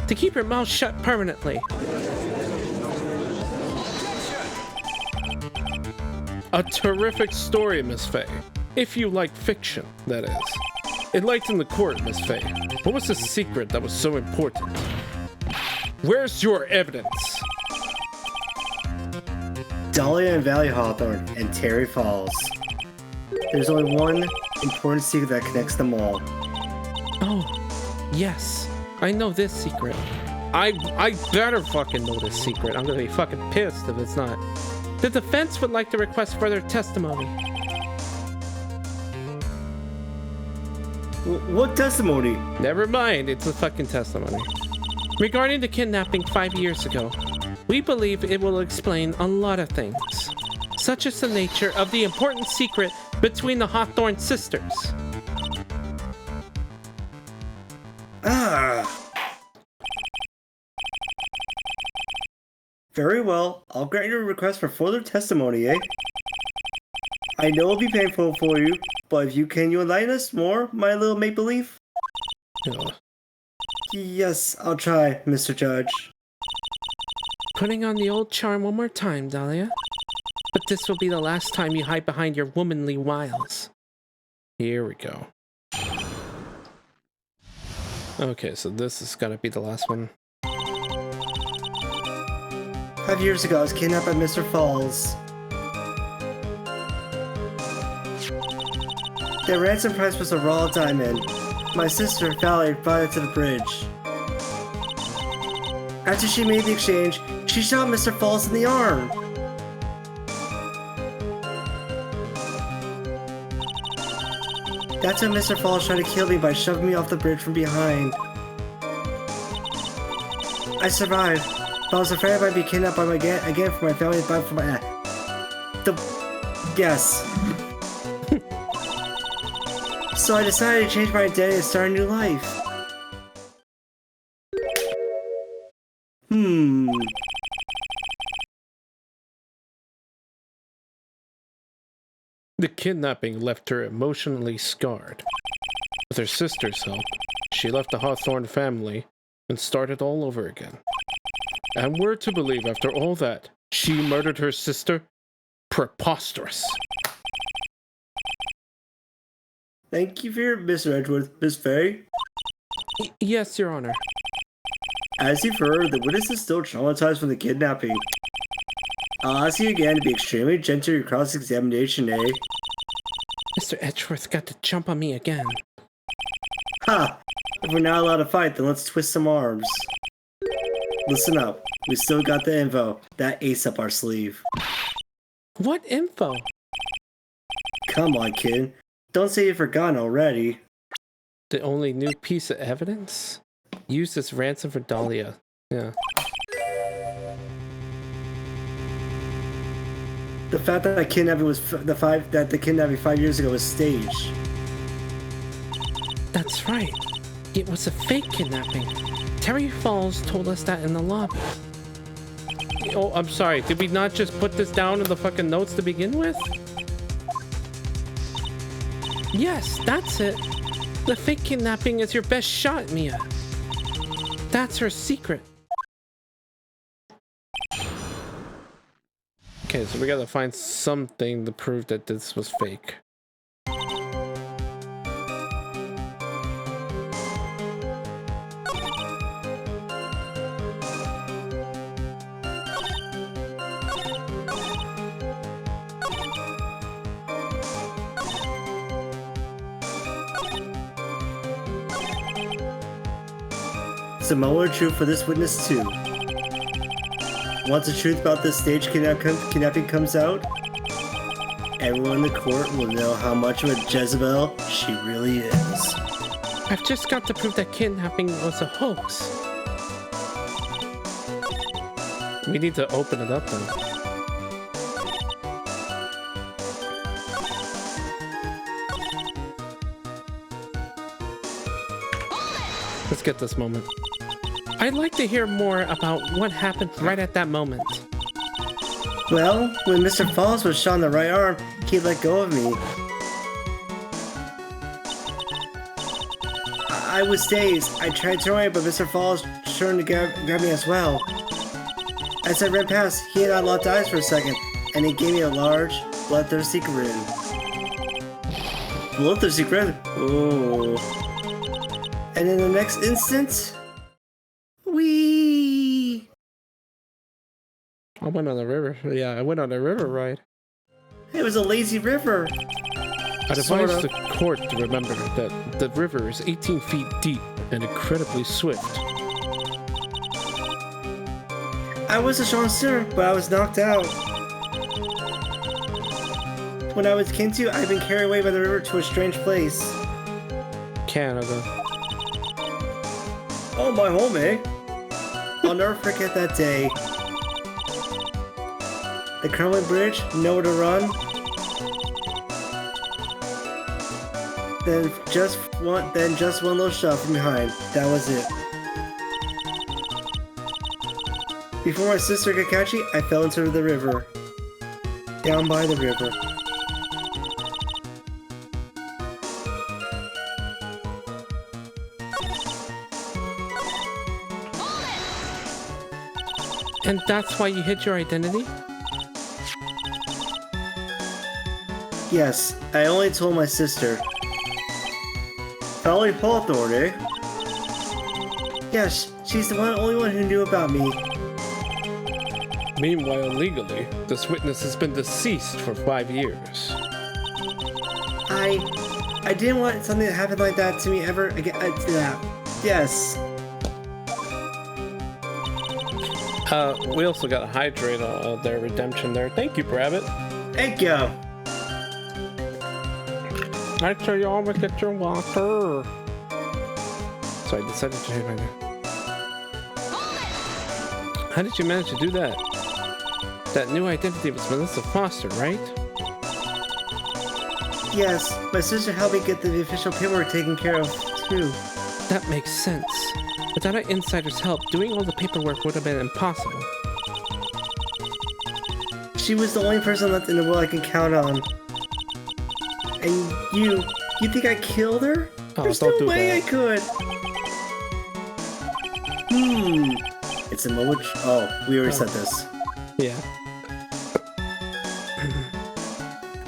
To keep her mouth shut permanently. A terrific story, Miss Faye. If you like fiction, that is. Enlighten the court, Miss Faye. What was the secret that was so important? Where's your evidence? Dahlia and Valley Hawthorne and Terry Falls. There's only one important secret that connects them all. Oh, yes. I know this secret. I better fucking know this secret. I'm gonna be fucking pissed if it's not. The defense would like to request further testimony. What testimony? Never mind, it's a fucking testimony. Regarding the kidnapping 5 years ago, we believe it will explain a lot of things, such as the nature of the important secret between the Hawthorne sisters. Very well. I'll grant your request for further testimony, eh? I know it'll be painful for you, but if you can enlighten us more, my little make-believe? Ugh. Yes, I'll try, Mr. Judge. Putting on the old charm one more time, Dahlia. But this will be the last time you hide behind your womanly wiles. Here we go. Okay, so this is gotta be the last one. 5 years ago, I was kidnapped by Mr. Falls. The ransom price was a raw diamond. My sister, Valerie, brought it to the bridge. After she made the exchange, she shot Mr. Falls in the arm. That's when Mr. Falls tried to kill me by shoving me off the bridge from behind. I survived, but I was afraid I might be kidnapped by my again for my family, but for my yes. So I decided to change my identity and start a new life. The kidnapping left her emotionally scarred. With her sister's help, she left the Hawthorne family and started all over again. And we're to believe after all that, she murdered her sister? Preposterous. Thank you for your Mr. Edgeworth, Miss Faye. Yes, Your Honor. As you've heard, the witness is still traumatized from the kidnapping. I'll ask you again to be extremely gentle in your cross-examination, eh? Mr. Edgeworth got to jump on me again. Ha! If we're not allowed to fight, then let's twist some arms. Listen up. We still got the info. That ace up our sleeve. What info? Come on, kid. Don't say you've forgotten already. The only new piece of evidence? Used as ransom for Dahlia. Yeah. The fact that the kidnapping was the kidnapping 5 years ago was staged. That's right. It was a fake kidnapping. Terry Falls told us that in the lobby. Oh, I'm sorry. Did we not just put this down in the fucking notes to begin with? Yes, that's it. The fake kidnapping is your best shot, Mia. That's her secret. Okay, so we gotta find something to prove that this was fake. Some more truth for this witness too. Once the truth about this stage kidnapping comes out, everyone in the court will know how much of a Jezebel she really is. I've just got to prove that kidnapping was a hoax. We need to open it up then. Let's get this moment. I'd like to hear more about what happened right at that moment. Well, when Mr. Falls was shot in the right arm, he let go of me. I was dazed. I tried throwing it, but Mr. Falls turned to grab me as well. As I ran past, he and I locked eyes for a second, and he gave me a large, bloodthirsty grin. Bloodthirsty grin? Oh. And in the next instant, wee! I went on a river. Yeah, I went on a river ride. It was a lazy river. I advise the court to remember that the river is 18 feet deep and incredibly swift. I was a strong swimmer, but I was knocked out. When I was kin to, I'd been carried away by the river to a strange place. Canada. Oh, my home, eh? I'll never forget that day. The crumbling bridge, nowhere to run. Then just one little shove from behind. That was it. Before my sister could catch me, I fell into the river. Down by the river. And that's why you hid your identity? Yes, I only told my sister. Valerie Hawthorne, eh? Yes, she's the only one who knew about me. Meanwhile, legally, this witness has been deceased for 5 years. I didn't want something to happen like that to me ever again. Yes. We also got to hydrate their redemption there. Thank you, Rabbit. Thank you. Make sure you always get your water. So I decided to change my name. How did you manage to do that? That new identity was Melissa Foster, right? Yes, my sister helped me get the official paperwork taken care of, too. That makes sense. Without an insider's help, doing all the paperwork would have been impossible. She was the only person left in the world I can count on. And you think I killed her? Oh, There's don't no do way that. I could. It's a moment. Oh, we already said this. Yeah.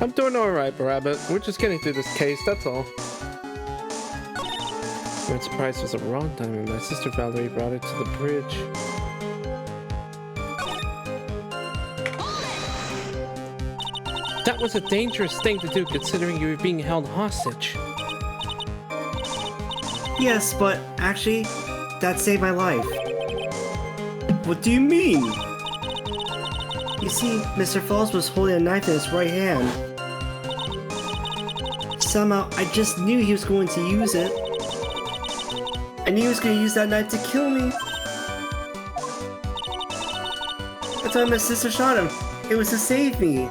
I'm doing alright, Rabbit. We're just getting through this case, that's all. I'm surprised it was a wrong time and my sister Valerie brought it to the bridge. That was a dangerous thing to do considering you were being held hostage. Yes, but actually, that saved my life. What do you mean? You see, Mr. Falls was holding a knife in his right hand. Somehow, I just knew he was going to use it. I knew he was going to use that knife to kill me. That's why my sister shot him. It was to save me.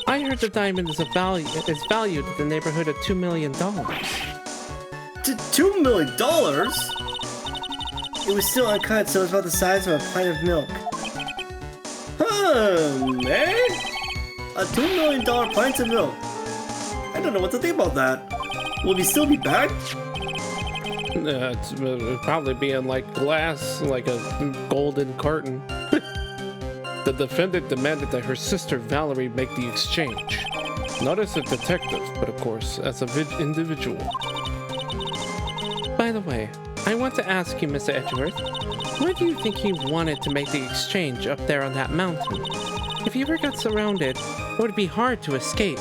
I heard the diamond is valued in the neighborhood of $2 million. $2 million? It was still uncut, so it was about the size of a pint of milk. Man? A $2 million pint of milk? I don't know what to think about that. Will we still be back? It'd probably be in like glass, like a golden carton. The defendant demanded that her sister Valerie make the exchange. Not as a detective, but of course, as an individual. By the way, I want to ask you, Mr. Edgeworth, why do you think he wanted to make the exchange up there on that mountain? If he ever got surrounded, it would be hard to escape.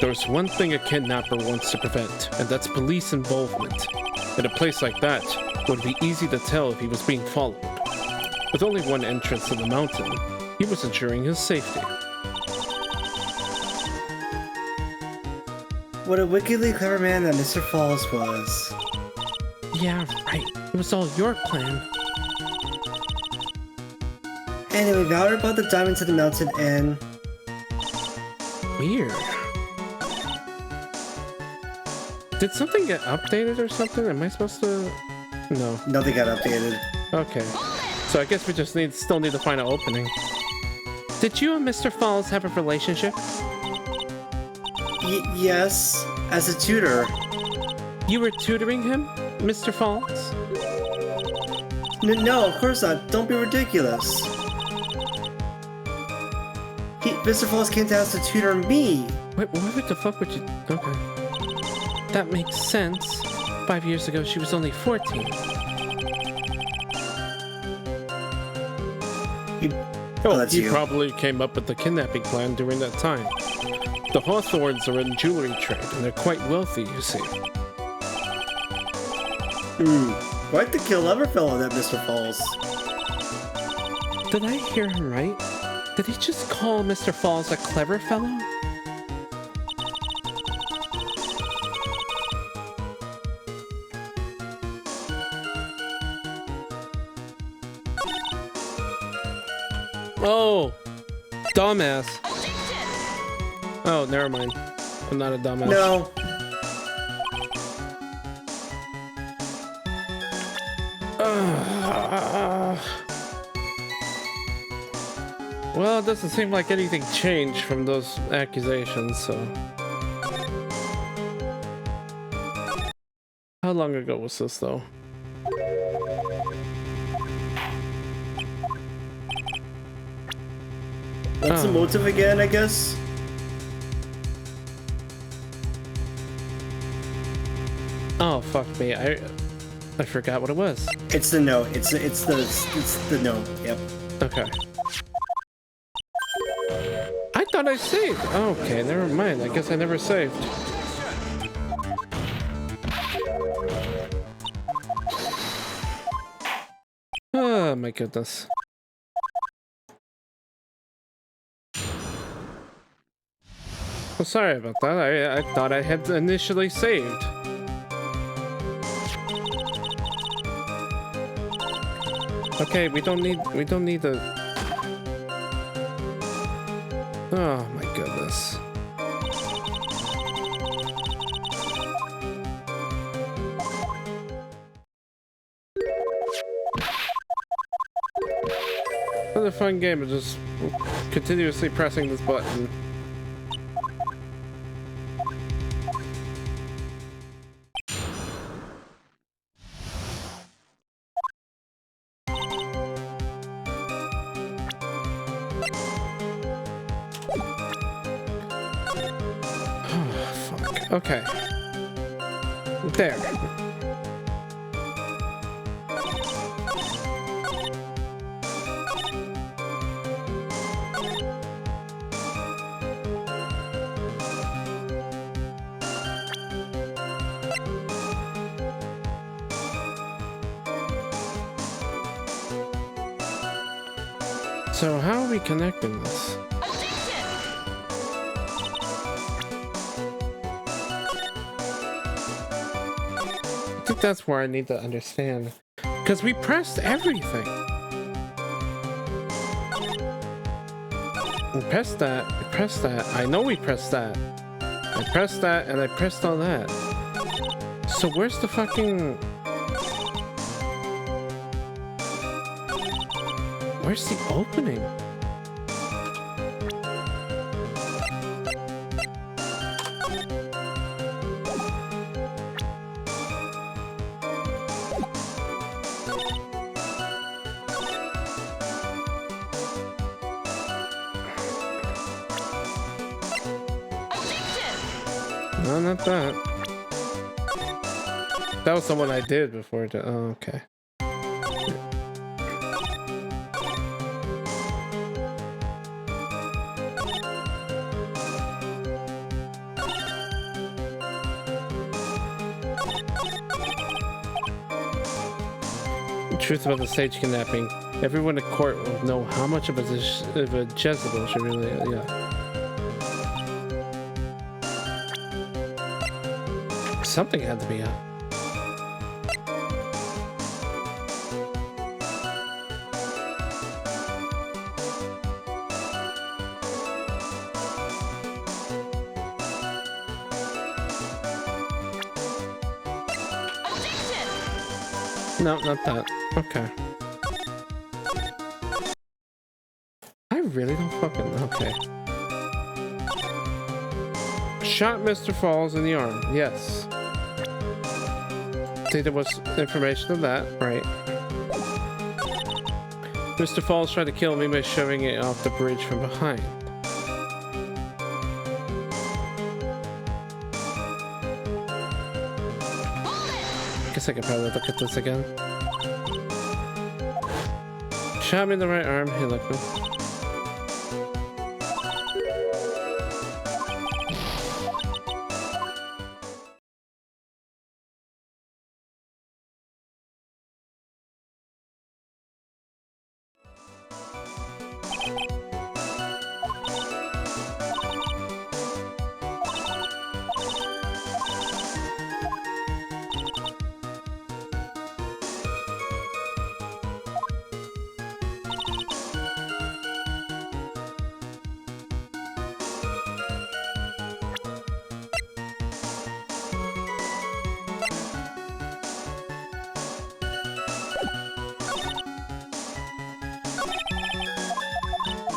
There's one thing a kidnapper wants to prevent, and that's police involvement. In a place like that, it would be easy to tell if he was being followed. With only one entrance to the mountain, he was ensuring his safety. What a wickedly clever man that Mr. Falls was. Yeah, right. It was all your plan. Anyway, Valerie brought the diamond to the mountain and... Weird. Did something get updated or something? Am I supposed to... No. Nothing got updated. Okay. So I guess we just still need to find an opening. Did you and Mr. Falls have a relationship? Yes, as a tutor. You were tutoring him, Mr. Falls? No, of course not. Don't be ridiculous. Mr. Falls came to house to tutor me. Wait, what the fuck would you... Okay. That makes sense. 5 years ago, she was only 14. He probably came up with the kidnapping plan during that time. The Hawthorns are in jewelry trade, and they're quite wealthy, you see. Quite the clever fellow, that Mr. Falls. Did I hear him right? Did he just call Mr. Falls a clever fellow? Oh, dumbass. Oh, never mind. I'm not a dumbass. No. Well, it doesn't seem like anything changed from those accusations, so... How long ago was this, though? What's the motive again, I guess? Oh, fuck me. I forgot what it was. It's the note. It's the note. Yep. Okay. I thought I saved. Okay, never mind. I guess I never saved. Oh my goodness. Well, sorry about that. I thought I had initially saved. Okay, we don't need the... Oh my goodness. Another fun game of just continuously pressing this button. Okay. There. So how are we connecting this? I think that's where I need to understand. Because we pressed everything. We pressed that. We pressed that. I know we pressed that. I pressed that and I pressed on that. So where's the fucking... Where's the opening? No, not that. That was the one I did before. Oh, okay. The truth about the stage kidnapping. Everyone in court will know how much of a Jezebel she really is. Yeah. Something had to be up. No, not that. Okay. I really don't fucking... Okay. Shot Mr. Falls in the arm. Yes. I think there was information on that, right? Mr. Falls tried to kill me by shoving it off the bridge from behind. Guess I could probably look at this again. Shot me in the right arm. He looked me.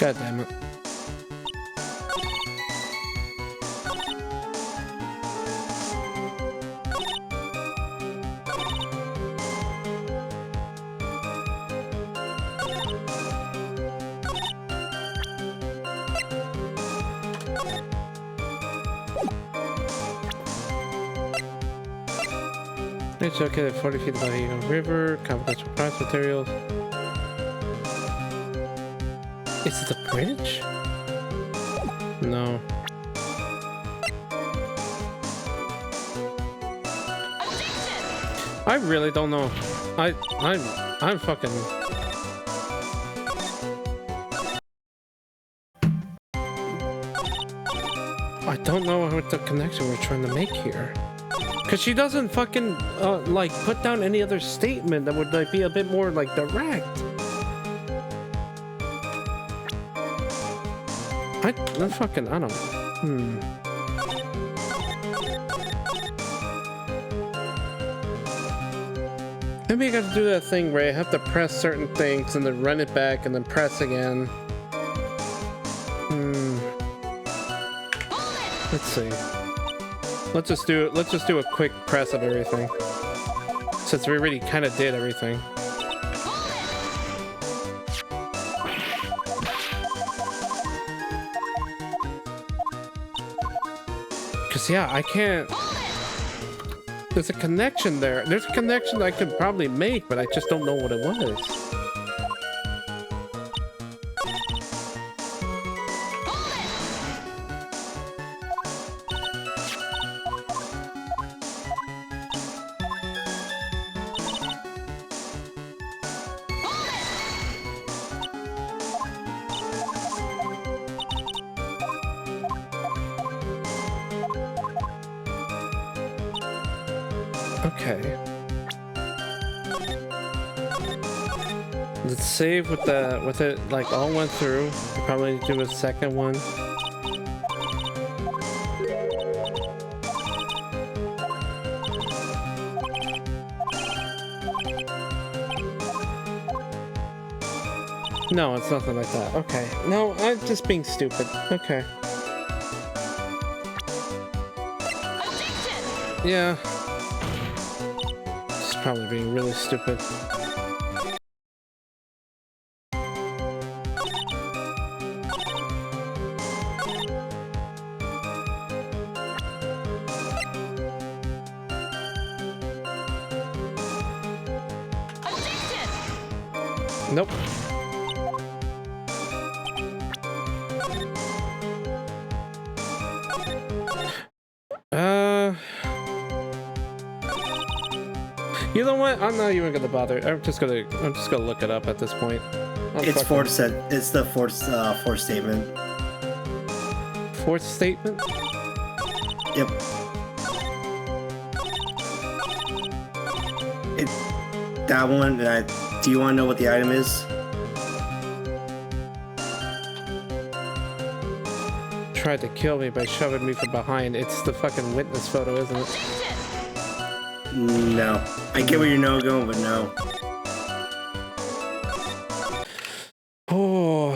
God damn it. It's located 40 feet above the Eagle River, confidential price materials. Is it a bridge? No. I really don't know. I'm fucking... I don't know what the connection we're trying to make here. Cause she doesn't fucking like put down any other statement that would like be a bit more like direct. I don't know. Maybe I gotta do that thing where I have to press certain things and then run it back and then press again. Let's see. Let's just do a quick press of everything. Since we already kind of did everything. Cause yeah, I can't. There's a connection there. There's a connection I could probably make, but I just don't know what it was. Okay. Let's save with it like all went through. Probably do a second one. No, it's nothing like that. Okay. No, I'm just being stupid. Okay. Yeah. Probably being really stupid. Nope. You know what? I'm not even gonna bother. I'm just gonna look it up at this point. It's the fourth statement. Fourth statement? Yep. That one. Do you want to know what the item is? Tried to kill me by shoving me from behind. It's the fucking witness photo, isn't it? No. I get where you're going, but no. Oh.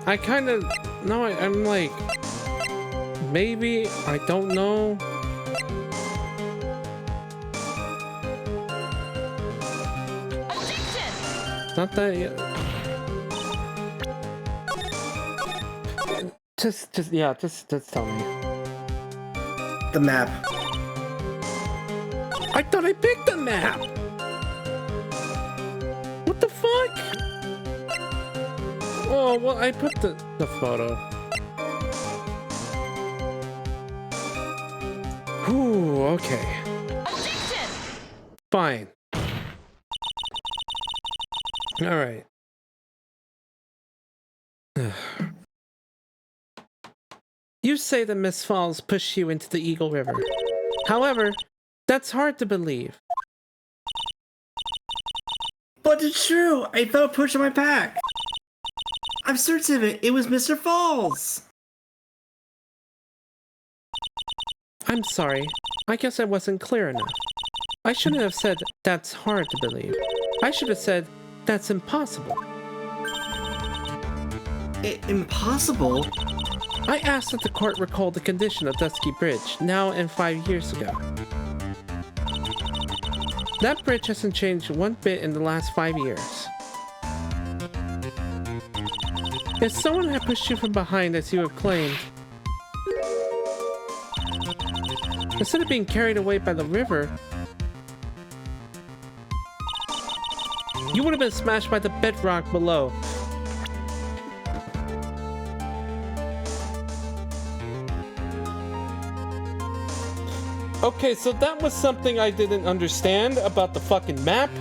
I kind of... No, I'm like... Maybe? I don't know. Not that yet. Just tell me. The map. I thought I picked the map. What the fuck? Oh, well, I put the photo. Ooh, okay. Fine. All right. You say that Miss Falls pushed you into the Eagle River. However, that's hard to believe. But it's true. I felt a push on my back. I'm certain of it. It was Mr. Falls. I'm sorry. I guess I wasn't clear enough. I shouldn't have said that's hard to believe. I should have said that's impossible. Impossible? I asked that the court recall the condition of Dusky Bridge, now and 5 years ago. That bridge hasn't changed one bit in the last 5 years. If someone had pushed you from behind as you have claimed, instead of being carried away by the river, you would have been smashed by the bedrock below. Okay, so that was something I didn't understand about the fucking map.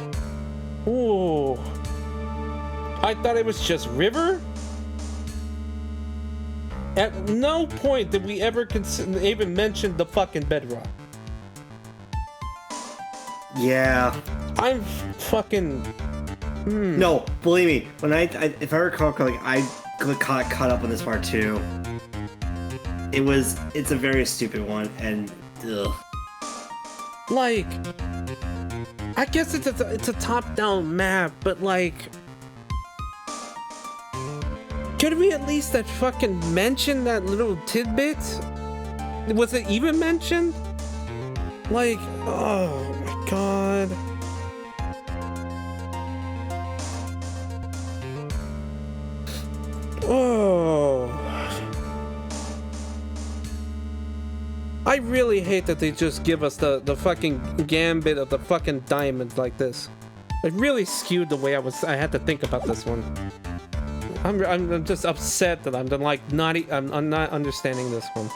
Ooh. I thought it was just river. At no point did we ever even mention the fucking bedrock. Yeah. I'm fucking... No, believe me. When if I recall correctly, I got caught up on this part too. It's a very stupid one, and ugh. Like, I guess it's a top-down map, but like, could we at least fucking mention that little tidbit? Was it even mentioned? Like, oh my god. Oh. I really hate that they just give us the fucking gambit of the fucking diamonds like this. It really skewed the way I had to think about this one. I'm just upset that I'm not understanding this one.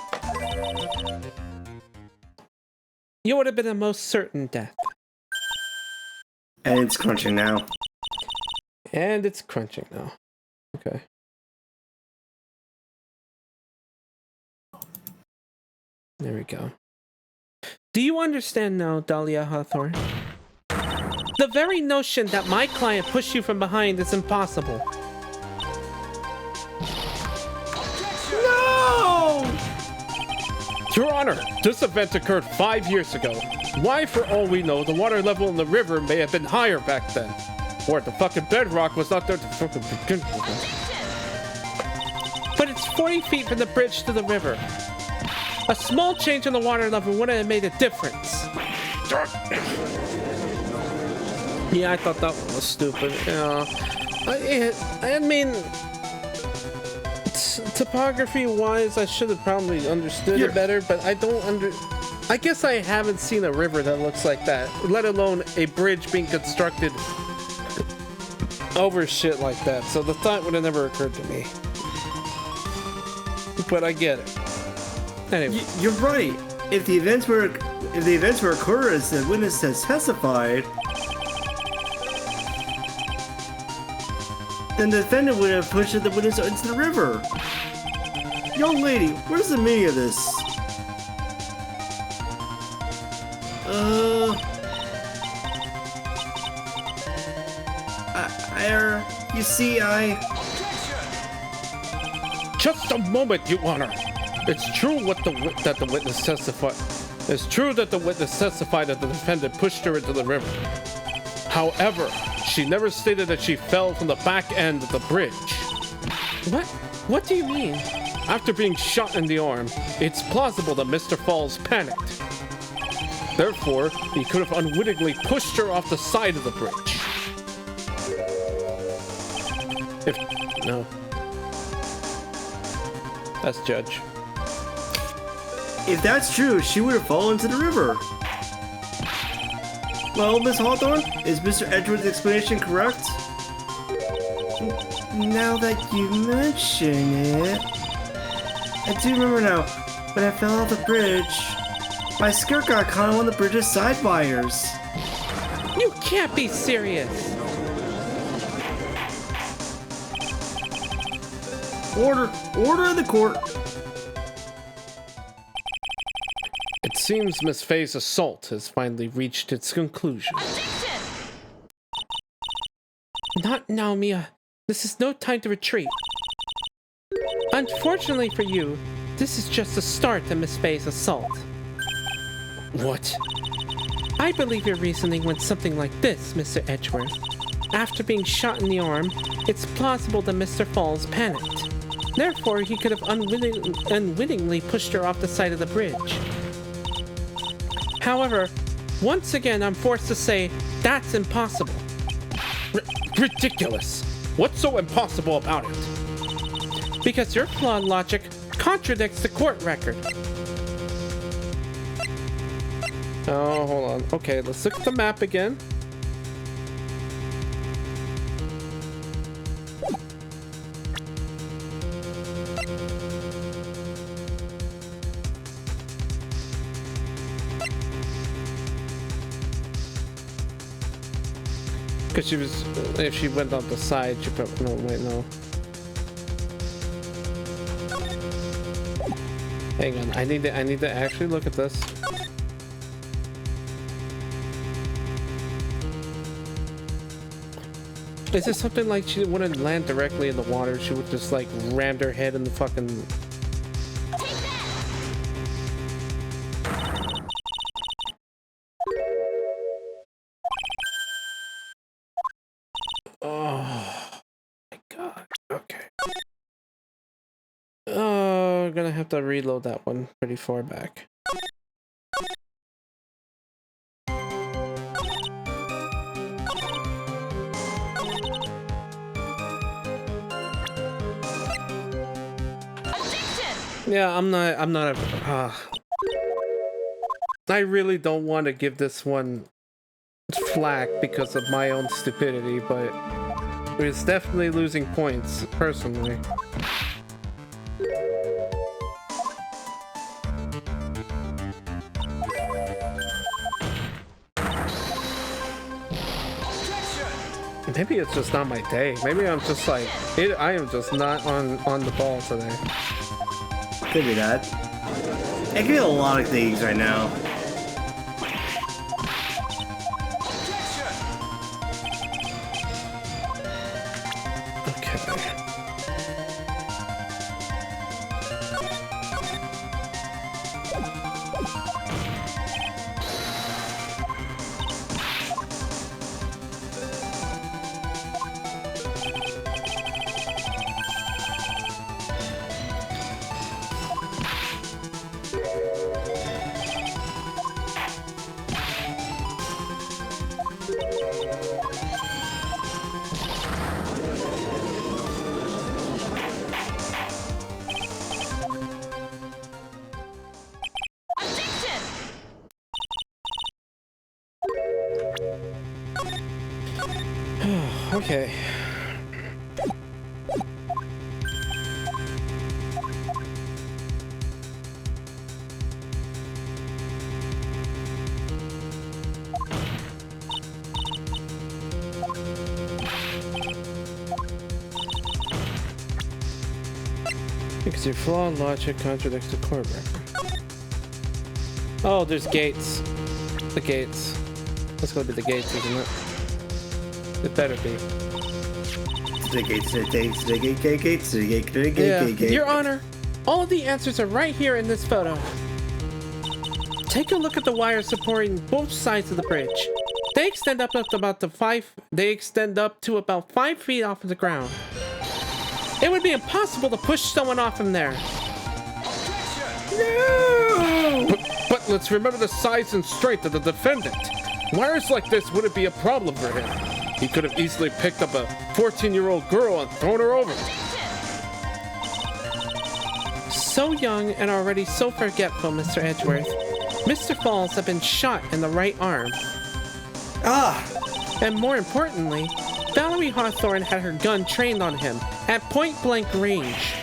You would have been a most certain death. And it's crunching now. And it's crunching now. Okay. There we go. Do you understand now, Dahlia Hawthorne? The very notion that my client pushed you from behind is impossible. No! Your Honor, this event occurred 5 years ago. Why, for all we know, the water level in the river may have been higher back then. Or the fucking bedrock was not there to fucking begin with. But it's 40 feet from the bridge to the river. A small change in the water level wouldn't have made a difference. Yeah, I thought that one was stupid. I mean, topography-wise, I should have probably understood it better, but I guess I haven't seen a river that looks like that, let alone a bridge being constructed over shit like that. So the thought would have never occurred to me. But I get it. Anyway. You're right. If the events were occurred as the witness has testified, then the defendant would have pushed the witness into the river. Young lady, where's the meaning of this? You see, Just a moment, Your Honor. It's true that the witness testified. It's true that the witness testified that the defendant pushed her into the river. However, she never stated that she fell from the back end of the bridge. What? What do you mean? After being shot in the arm, it's plausible that Mr. Falls panicked. Therefore, he could have unwittingly pushed her off the side of the bridge. No. That's Judge. If that's true, she would have fallen into the river. Well, Miss Hawthorne, is Mr. Edgeworth's explanation correct? Now that you mention it, I do remember now. When I fell off the bridge, my skirt got caught on one of the bridge's side wires. You can't be serious. Order of the court. It seems Miss Faye's assault has finally reached its conclusion. Objection! Not now, Mia. This is no time to retreat. Unfortunately for you, this is just the start of Miss Faye's assault. What? I believe your reasoning went something like this, Mr. Edgeworth. After being shot in the arm, it's plausible that Mr. Falls panicked. Therefore, he could have unwittingly pushed her off the side of the bridge. However, once again, I'm forced to say that's impossible. Ridiculous! What's so impossible about it? Because your flawed logic contradicts the court record. Oh, hold on. Okay, let's look at the map again. Because she was, if she went on the side, she probably, no, wait, no. Hang on, I need to actually look at this. Is this something like she wouldn't land directly in the water? She would just like ram her head in the fucking... Oh my god. Okay. Oh, I'm gonna have to reload that one pretty far back. Yeah, I'm not I really don't want to give this one flack because of my own stupidity, but it's definitely losing points, personally. Maybe it's just not my day. Maybe I'm just like, I am just not on the ball today. Could be that. It could be a lot of things right now. Okay. Because your flawed logic contradicts the court record. Oh, there's gates. The gates. That's gonna be the gates, isn't it? It better be. Your Honor, all of the answers are right here in this photo. Take a look at the wires supporting both sides of the bridge. They extend up to about 5 feet off of the ground. It would be impossible to push someone off from there. No! But let's remember the size and strength of the defendant. Wires like this wouldn't be a problem for him. He could have easily picked up a 14-year-old girl and thrown her over. So young and already so forgetful, Mr. Edgeworth. Mr. Falls had been shot in the right arm. And more importantly, Valerie Hawthorne had her gun trained on him at point-blank range.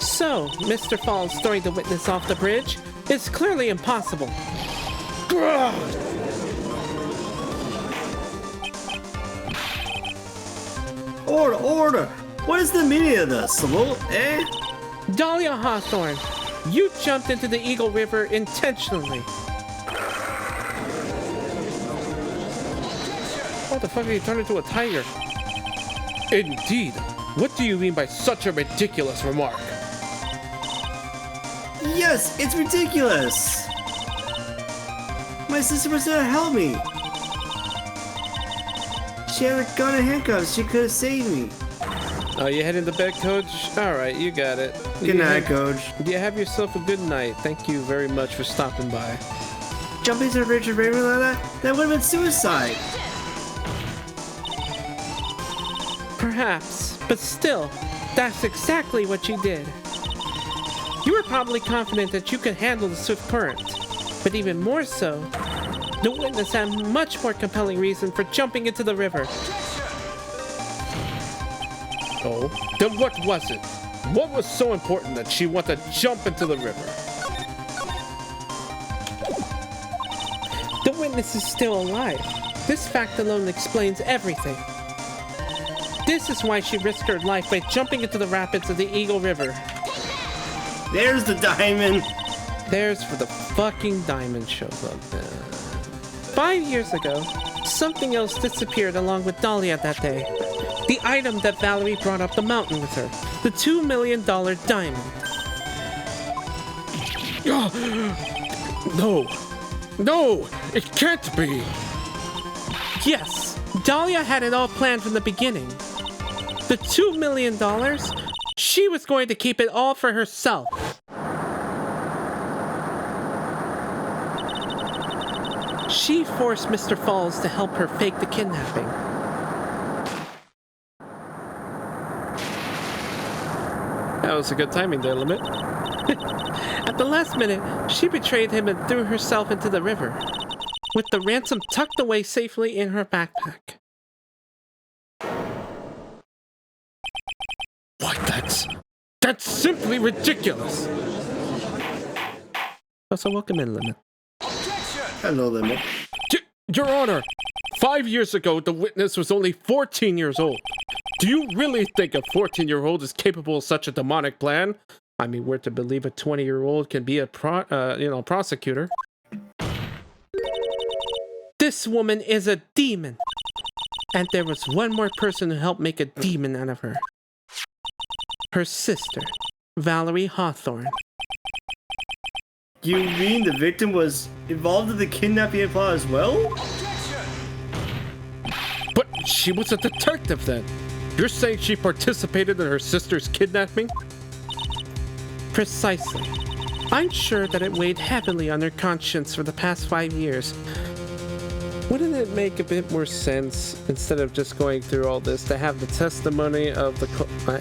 So, Mr. Falls throwing the witness off the bridge is clearly impossible. Order! What is the meaning of this? Dahlia Hawthorne, you jumped into the Eagle River intentionally. What the fuck are you turned into a tiger? Indeed. What do you mean by such a ridiculous remark? Yes, it's ridiculous! My sister was there to help me! She had a gun and handcuffs, she could have saved me. Oh, you heading to bed, Coach? Alright, you got it. Good night, Coach. You have yourself a good night. Thank you very much for stopping by. Jumping to Richard Raymond like that would have been suicide! Perhaps, but still, that's exactly what you did. You were probably confident that you could handle the swift current, but even more so, the witness had much more compelling reason for jumping into the river. Oh, then what was it? What was so important that she wanted to jump into the river? The witness is still alive. This fact alone explains everything. This is why she risked her life by jumping into the rapids of the Eagle River. There's the diamond! There's where the fucking diamond shows up. 5 years ago, something else disappeared along with Dahlia that day. The item that Valerie brought up the mountain with her. The $2 million diamond. No! No! It can't be! Yes, Dahlia had it all planned from the beginning. The $2 million? She was going to keep it all for herself. She forced Mr. Falls to help her fake the kidnapping. That was a good timing there, Limit. At the last minute, she betrayed him and threw herself into the river, with the ransom tucked away safely in her backpack. What? That's simply ridiculous! So welcome in, Limit. Hello, Limit. Your Honor, 5 years ago, the witness was only 14 years old. Do you really think a 14-year-old is capable of such a demonic plan? I mean, we're to believe a 20-year-old can be a prosecutor. This woman is a demon. And there was one more person who helped make a demon out of her. Her sister, Valerie Hawthorne. You mean the victim was involved in the kidnapping plot as well? But she was a detective then. You're saying she participated in her sister's kidnapping? Precisely. I'm sure that it weighed heavily on her conscience for the past 5 years. Wouldn't it make a bit more sense, instead of just going through all this, to have the testimony of the...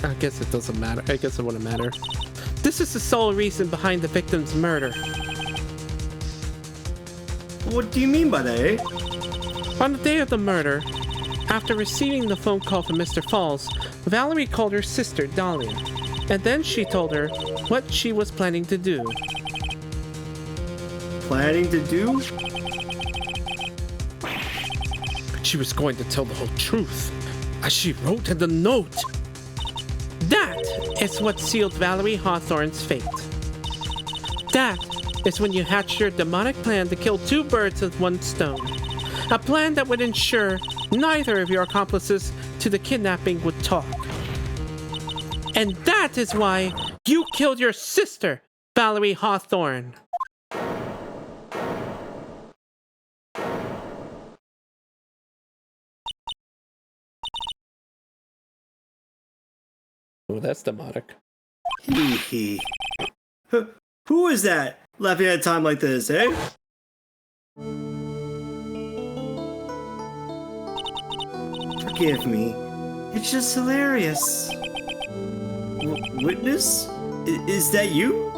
I guess it doesn't matter. I guess it wouldn't matter. This is the sole reason behind the victim's murder. What do you mean by that, eh? On the day of the murder, after receiving the phone call from Mr. Falls, Valerie called her sister, Dahlia, and then she told her what she was planning to do. Planning to do? She was going to tell the whole truth, as she wrote in the note. That is what sealed Valerie Hawthorne's fate. That is when you hatched your demonic plan to kill 2 birds with 1 stone. A plan that would ensure neither of your accomplices to the kidnapping would talk. And that is why you killed your sister, Valerie Hawthorne. Oh, that's demonic. Hee hee. Who is that laughing at a time like this, eh? Forgive me. It's just hilarious. Witness? Is that you?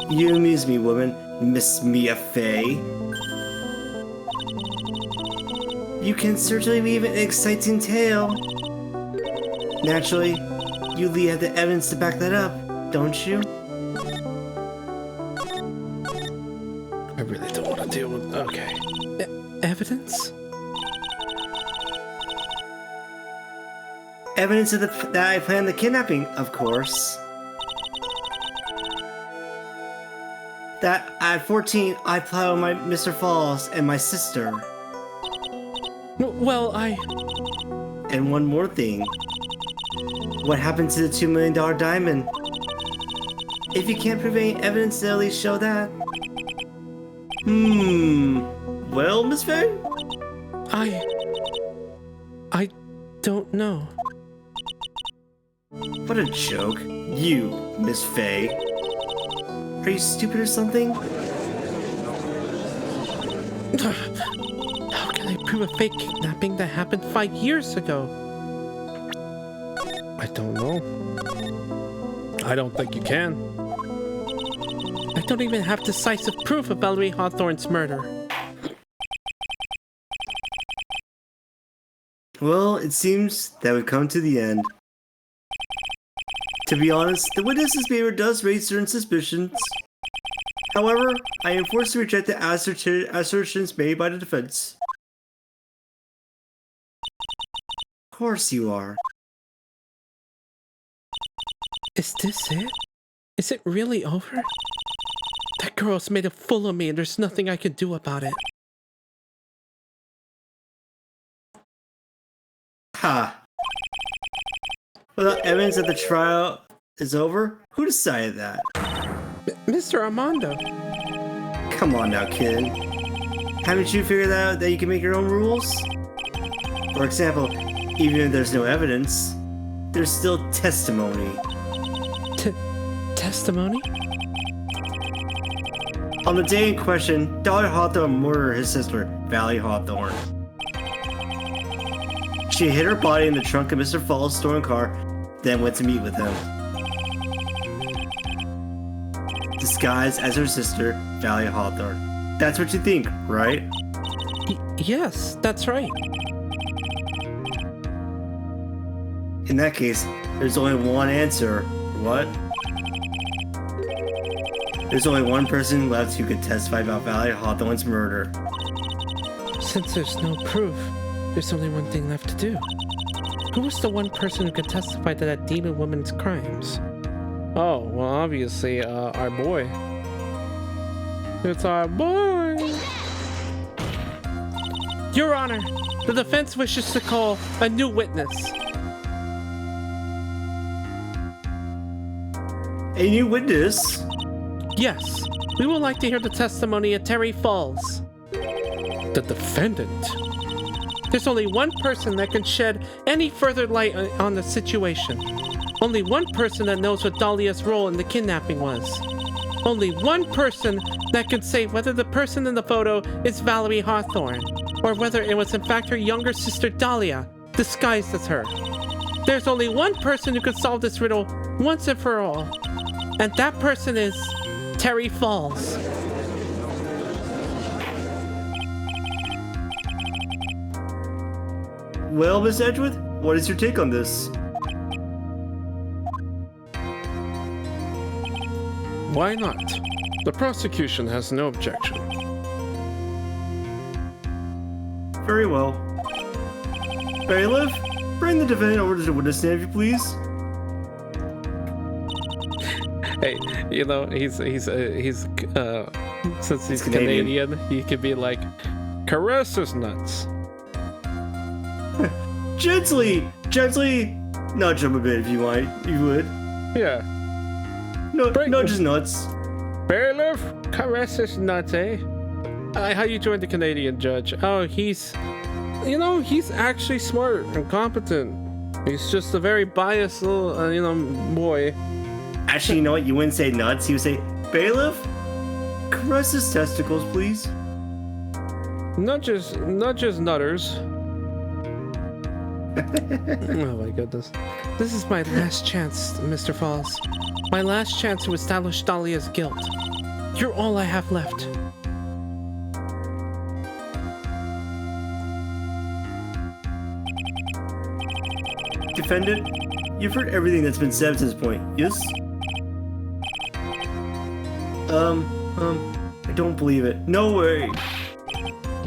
You amuse me, woman. Miss Mia Fey. You can certainly weave an exciting tale. Naturally, you have the evidence to back that up, don't you? I really don't want to deal with... Okay. Evidence? Evidence of that I planned the kidnapping, of course. That at 14, I plowed my Mr. Falls and my sister. Well, And one more thing. What happened to the $2 million diamond? If you can't prove any evidence to at least show that. Well, Miss Faye? I don't know. What a joke. You, Miss Faye. Are you stupid or something? How can I prove a fake kidnapping that happened 5 years ago? I don't know. I don't think you can. I don't even have decisive proof of Valerie Hawthorne's murder. Well, it seems that we've come to the end. To be honest, the witness's behavior does raise certain suspicions. However, I am forced to reject the assertions made by the defense. Of course you are. Is this it? Is it really over? That girl's made a fool of me and there's nothing I can do about it. Ha! Without evidence that the trial is over? Who decided that? Mr. Armando. Come on now, kid. Haven't you figured out that you can make your own rules? For example, even if there's no evidence, there's still testimony. Testimony? On the day in question, Dolly Hawthorne murdered his sister, Valerie Hawthorne. She hid her body in the trunk of Mr. Fall's stolen car, then went to meet with him. Disguised as her sister, Valerie Hawthorne. That's what you think, right? Yes, that's right. In that case, there's only one answer. What? There's only one person left who could testify about Valerie Hawthorne's murder. Since there's no proof, there's only one thing left to do. Who was the one person who could testify to that demon woman's crimes? Oh, well, obviously, our boy. It's our boy! Your Honor, the defense wishes to call a new witness. A new witness? Yes, we would like to hear the testimony of Terry Falls. The defendant? There's only one person that can shed any further light on the situation. Only one person that knows what Dahlia's role in the kidnapping was. Only one person that can say whether the person in the photo is Valerie Hawthorne, or whether it was in fact her younger sister Dahlia, disguised as her. There's only one person who could solve this riddle once and for all, and that person is Terry Falls. Well, Miss Edgeworth, what is your take on this? Why not? The prosecution has no objection. Very well. Bailiff, bring the defendant over to the witness stand, if you please. Hey, you know, he's since he's Canadian, he could be like, caress his nuts. Gently nudge him a bit if you want. You would. Yeah. No, nudge his nuts. Bailiff, caress his nuts, eh? How you joined the Canadian judge? Oh, he's actually smart and competent. He's just a very biased little, boy. Actually, you know what? You wouldn't say nuts. You would say, Bailiff, caress his testicles, please. Not just nutters. Oh my goodness. This is my last chance, Mr. Falls. My last chance to establish Dahlia's guilt. You're all I have left. Defendant, you've heard everything that's been said to this point, yes? I don't believe it. No way.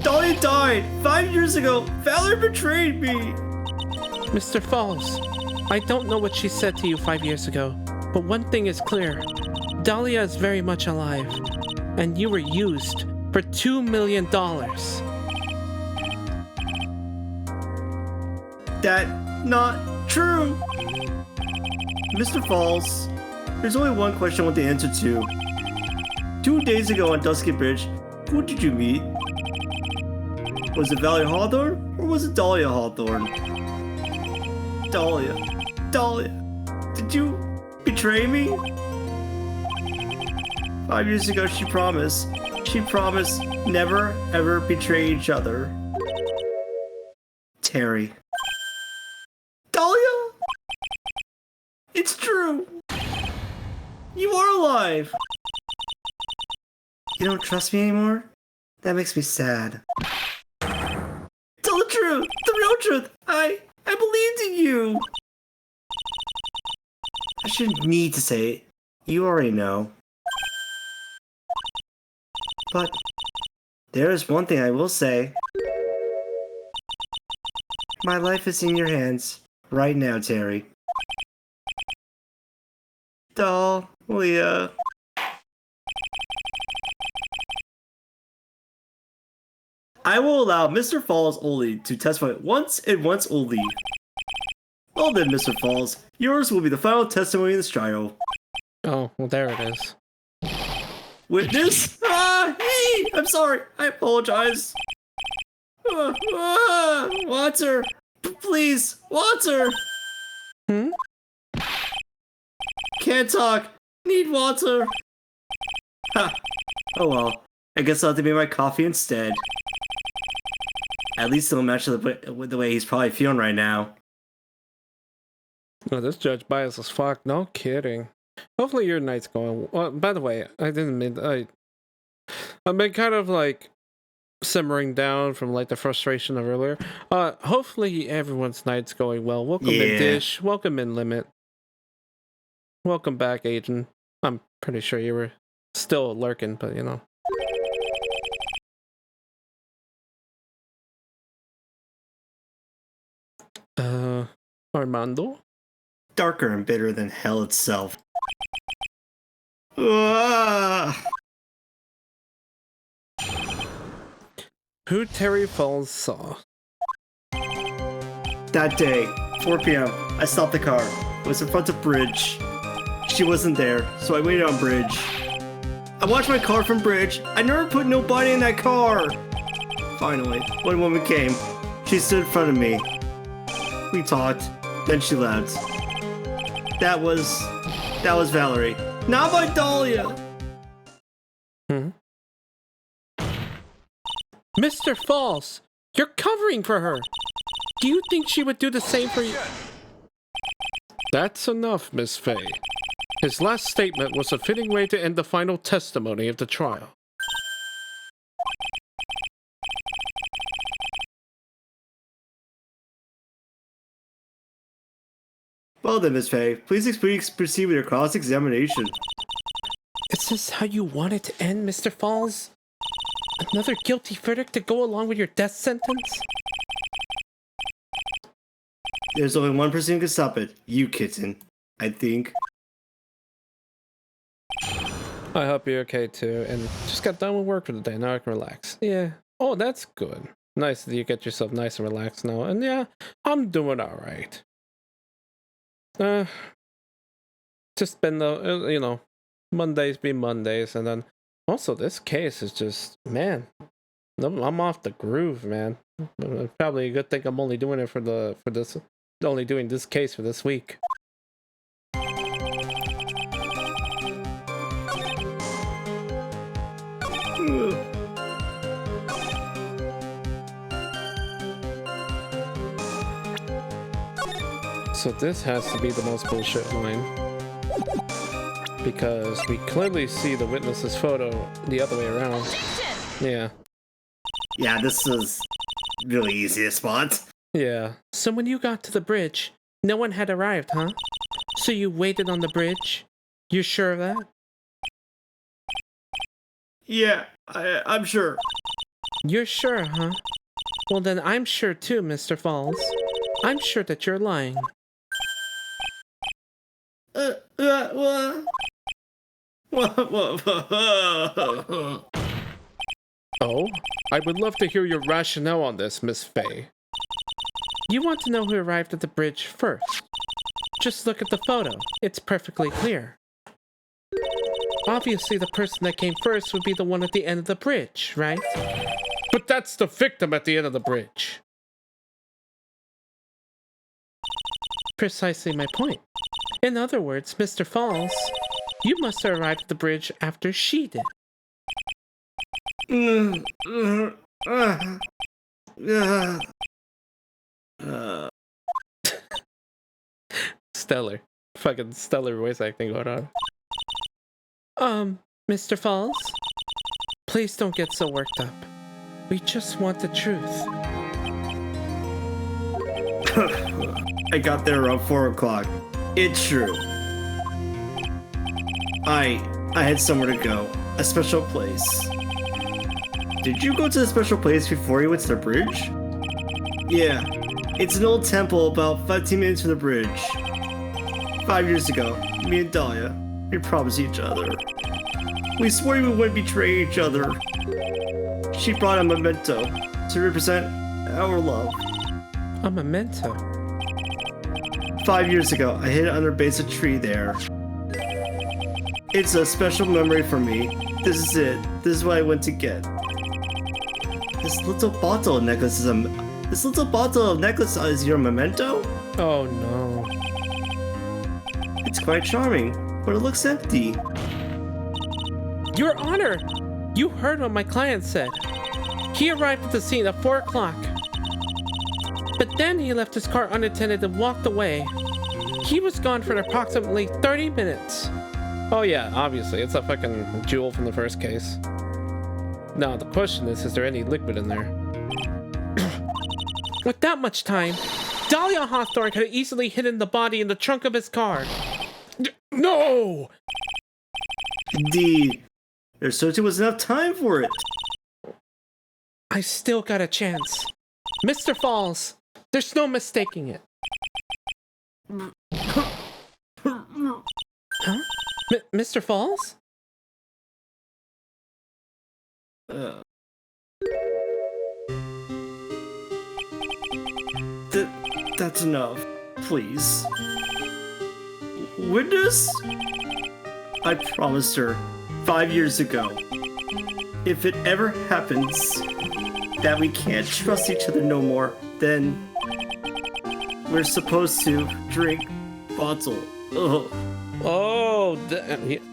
Dahlia died 5 years ago. Valerie betrayed me. Mr. Falls, I don't know what she said to you 5 years ago, but one thing is clear. Dahlia is very much alive, and you were used for $2 million. That not true. Mr. Falls, There's only one question I want the answer to. 2 days ago on Dusky Bridge, who did you meet? Was it Valerie Hawthorne or was it Dahlia Hawthorne? Dahlia. Did you betray me? 5 years ago, she promised never ever betray each other. Terry. Dahlia? It's true. You are alive. You don't trust me anymore? That makes me sad. Tell the truth, the real truth. I believed in you. I shouldn't need to say it. You already know. But there is one thing I will say. My life is in your hands right now, Terry. Dahlia. I will allow Mr. Falls only to testify once and once only. Well then, Mr. Falls, yours will be the final testimony in this trial. Oh, well, there it is. Witness? I'm sorry. I apologize. Water. Please, water. Hmm? Can't talk. Need water. Ha. Oh well. I guess I'll have to make my coffee instead. At least it'll match the way he's probably feeling right now. Oh, this judge biased as fuck. No kidding. Hopefully your night's going. Well, by the way, I didn't mean. I've been kind of like simmering down from like the frustration of earlier. Hopefully everyone's night's going well. Welcome in Dish. Welcome in Limit. Welcome back, Agent. I'm pretty sure you were still lurking, but you know. Armando? Darker and bitter than hell itself. Ah! Who Terry Falls saw. That day, 4 p.m., I stopped the car. It was in front of Bridge. She wasn't there, so I waited on Bridge. I watched my car from Bridge. I never put nobody in that car. Finally, one woman came. She stood in front of me. We talked, then she left. That was Valerie. Not by Dahlia. Mr. Falls, you're covering for her. Do you think she would do the same for you? That's enough, Miss Faye. His last statement was a fitting way to end the final testimony of the trial. Well then, Miss Faye, please proceed with your cross-examination. Is this how you want it to end, Mr. Falls? Another guilty verdict to go along with your death sentence? There's only one person who can stop it. You, kitten. I think. I hope you're okay too, and just got done with work for the day. Now I can relax. Yeah. Oh, that's good. Nice that you get yourself nice and relaxed now. And yeah, I'm doing all right. Just been the you know, Mondays be Mondays, and then also this case is just, man, I'm off the groove, man. Probably a good thing I'm only doing it only doing this case for this week. So this has to be the most bullshit line. Because we clearly see the witness's photo the other way around. Yeah. Yeah, this is really easy to spot. Yeah. So when you got to the bridge, no one had arrived, huh? So you waited on the bridge? You sure of that? Yeah, I'm sure. You're sure, huh? Well then I'm sure too, Mr. Falls. I'm sure that you're lying. Oh? I would love to hear your rationale on this, Miss Faye. You want to know who arrived at the bridge first? Just look at the photo. It's perfectly clear. Obviously, the person that came first would be the one at the end of the bridge, right? But that's the victim at the end of the bridge. Precisely my point. In other words, Mr. Falls, you must have arrived at the bridge after she did. Stellar. Fucking stellar voice acting going on. Mr. Falls? Please don't get so worked up. We just want the truth. I got there around 4 o'clock. It's true. I had somewhere to go. A special place. Did you go to the special place before you went to the bridge? Yeah. It's an old temple about 15 minutes from the bridge. 5 years ago, me and Dahlia, we promised each other. We swore we wouldn't betray each other. She brought a memento to represent our love. A memento? 5 years ago, I hid it under base of tree there. It's a special memory for me. This is it. This is what I went to get. This little bottle of necklace is your memento? Oh no. It's quite charming, but it looks empty. Your Honor! You heard what my client said. He arrived at the scene at 4 o'clock. But then he left his car unattended and walked away. He was gone for approximately 30 minutes. Oh yeah, obviously. It's a fucking jewel from the first case. Now, the question is there any liquid in there? With that much time, Dahlia Hawthorne could have easily hidden the body in the trunk of his car. No! Indeed. There certainly was enough time for it. I still got a chance. Mr. Falls, there's no mistaking it. Huh? Mr. Falls? That's enough. Please. Witness? I promised her 5 years ago. If it ever happens that we can't trust each other no more, then we're supposed to drink bottle. Ugh. Oh,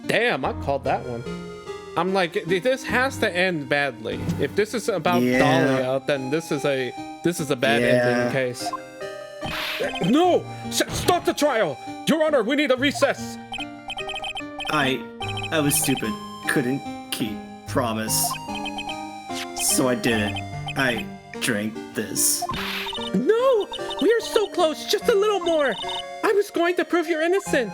damn, I called that one. I'm like, this has to end badly. If this is about Dahlia, then this is a bad ending case. No! Stop the trial! Your Honor, we need a recess! I was stupid. Couldn't keep promise. So I did it. I drank this. No! We are so close! Just a little more! I was going to prove your innocence!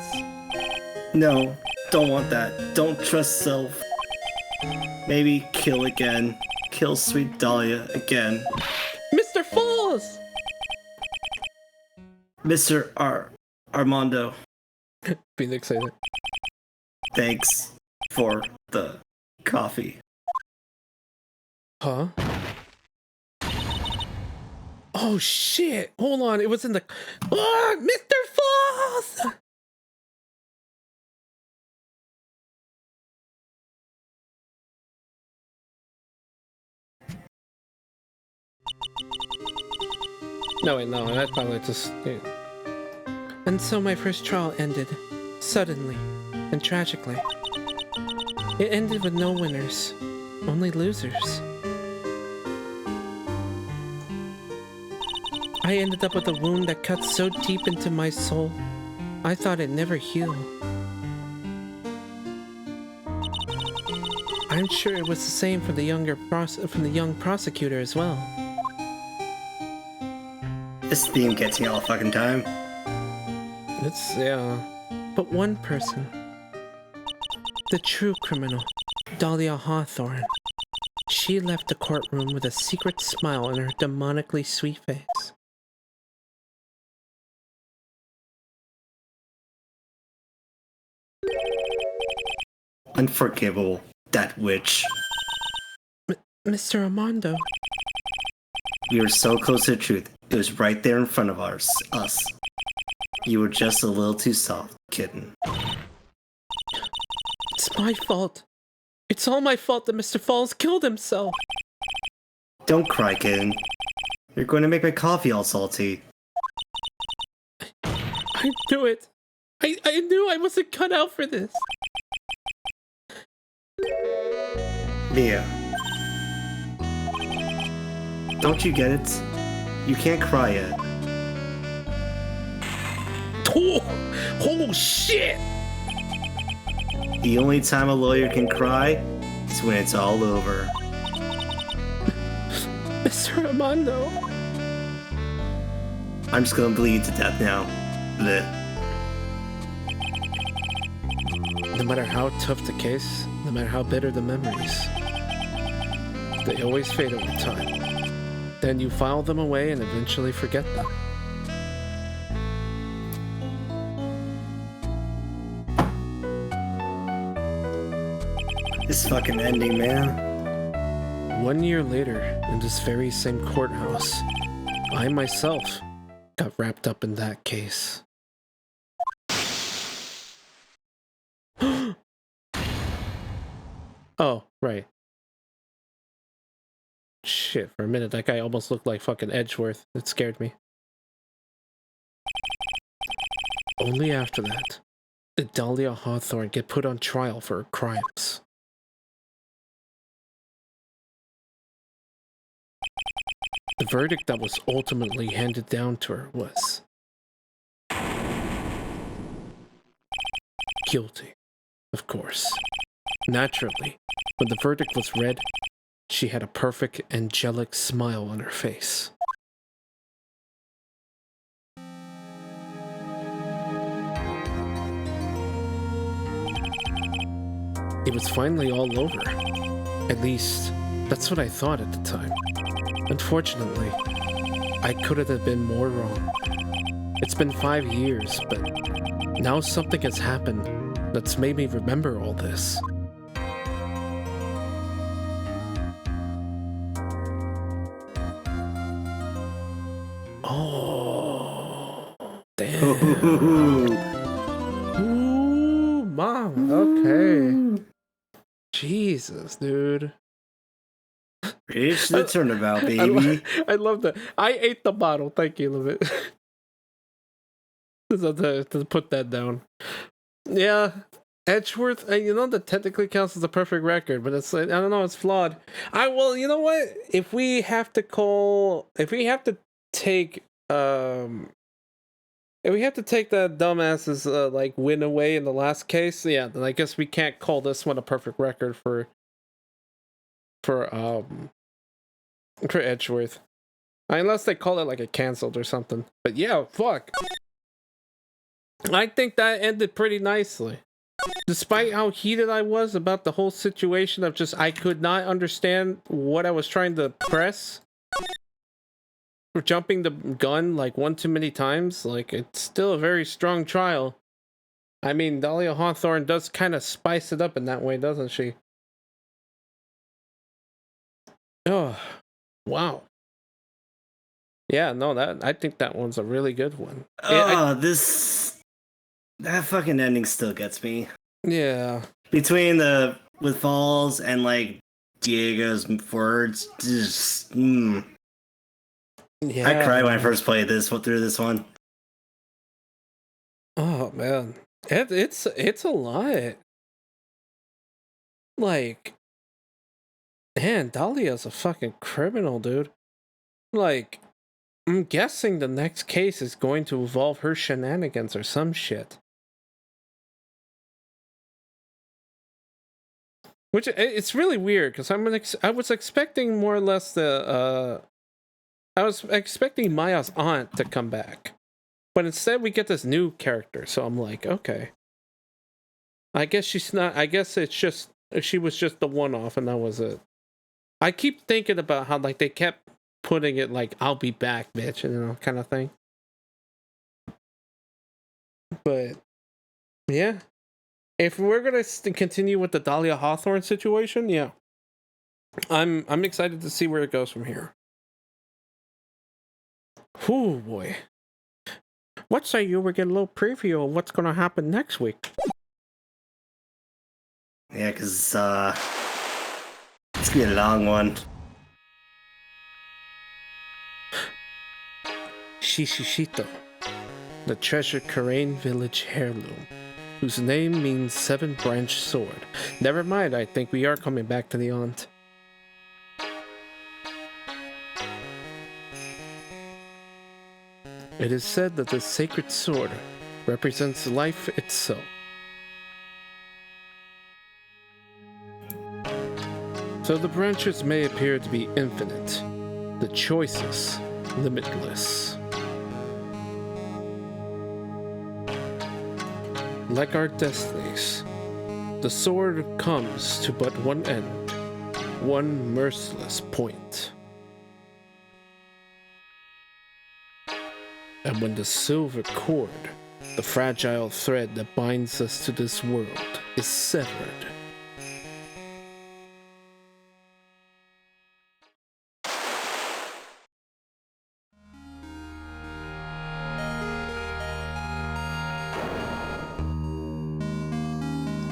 No, don't want that. Don't trust self. Maybe kill again. Kill sweet Dahlia again. Mr. Falls! Mr. Armando, Phoenix said it. thanks for the coffee. Huh? Oh shit! Hold on, it was in the... Ah, Mr. Falls! No, wait, no, that's probably just... And so my first trial ended, suddenly and tragically. It ended with no winners, only losers. I ended up with a wound that cut so deep into my soul, I thought it'd never heal. I'm sure it was the same for the young prosecutor as well. This theme gets me all the fucking time. It's, yeah. But one person, the true criminal, Dahlia Hawthorne, she left the courtroom with a secret smile on her demonically sweet face. Unforgivable. That witch. Mr. Armando. We were so close to the truth. It was right there in front of us. You were just a little too soft, kitten. It's It's my fault. It's all my fault that Mr. Falls killed himself. Don't cry, kid. You're going to make my coffee all salty. I knew it. I knew I wasn't cut out for this. Mia. Don't you get it? You can't cry yet. Oh shit! The only time a lawyer can cry is when it's all over. Mr. Armando. I'm just gonna bleed to death now. Blech. No matter how tough the case, no matter how bitter the memories, they always fade over time. Then you file them away and eventually forget them. This fucking ending, man. 1 year later, in this very same courthouse, I myself got wrapped up in that case. Oh, right. Shit, for a minute, that guy almost looked like fucking Edgeworth. It scared me. Only after that did Dahlia Hawthorne get put on trial for her crimes. The verdict that was ultimately handed down to her was guilty, of course. Naturally, when the verdict was read, she had a perfect angelic smile on her face. It was finally all over. At least, that's what I thought at the time. Unfortunately, I couldn't have been more wrong. It's been 5 years, but now something has happened that's made me remember all this. Oh, damn. Ooh, mom. Okay. Jesus, dude. It's the turnabout, baby. I love that. I ate the bottle. Thank you, Levit. to put that down. Yeah, Edgeworth. You know that technically counts as a perfect record, but it's like, I don't know. It's flawed. Well, you know what? If we have to take if we have to take that dumbass's like win away in the last case, yeah, then I guess we can't call this one a perfect record for Edgeworth. Unless they call it like a canceled or something. But yeah, fuck. I think that ended pretty nicely. Despite how heated I was about the whole situation of just I could not understand what I was trying to press. For jumping the gun like one too many times, like it's still a very strong trial. I mean, Dahlia Hawthorne does kind of spice it up in that way, doesn't she? Oh, wow. Yeah, no, I think that one's a really good one. That fucking ending still gets me. Yeah. Between with Falls and like Diego's words, just Yeah. I cried when I first played through this one. Oh man, it's a lot. Like, man, Dahlia's a fucking criminal, dude. Like, I'm guessing the next case is going to involve her shenanigans or some shit. Which it's really weird because I was expecting more or less I was expecting Maya's aunt to come back, but instead we get this new character. So I'm like, okay. I guess she's not. I guess it's just she was just the one-off, and that was it. I keep thinking about how like they kept putting it like "I'll be back, bitch," you know, kind of thing. But yeah, if we're gonna continue with the Dahlia Hawthorne situation, yeah, I'm excited to see where it goes from here. Whew, boy. What say you we get a little preview of what's gonna happen next week? Yeah, because it's gonna be a long one. Shishishito, the treasured Karain village heirloom, whose name means seven-branched sword. Never mind, I think we are coming back to the aunt. It is said that the sacred sword represents life itself. So the branches may appear to be infinite, the choices limitless. Like our destinies, the sword comes to but one end, one merciless point. And when the silver cord, the fragile thread that binds us to this world, is severed,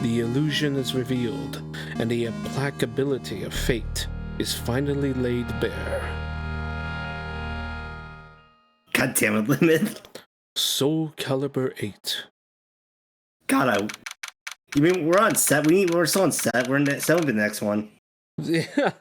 the illusion is revealed, and the implacability of fate is finally laid bare. God damn it, Limit. Soul Calibur 8. God, you mean we're on set? We're still on set. We're in set with the next one. Yeah.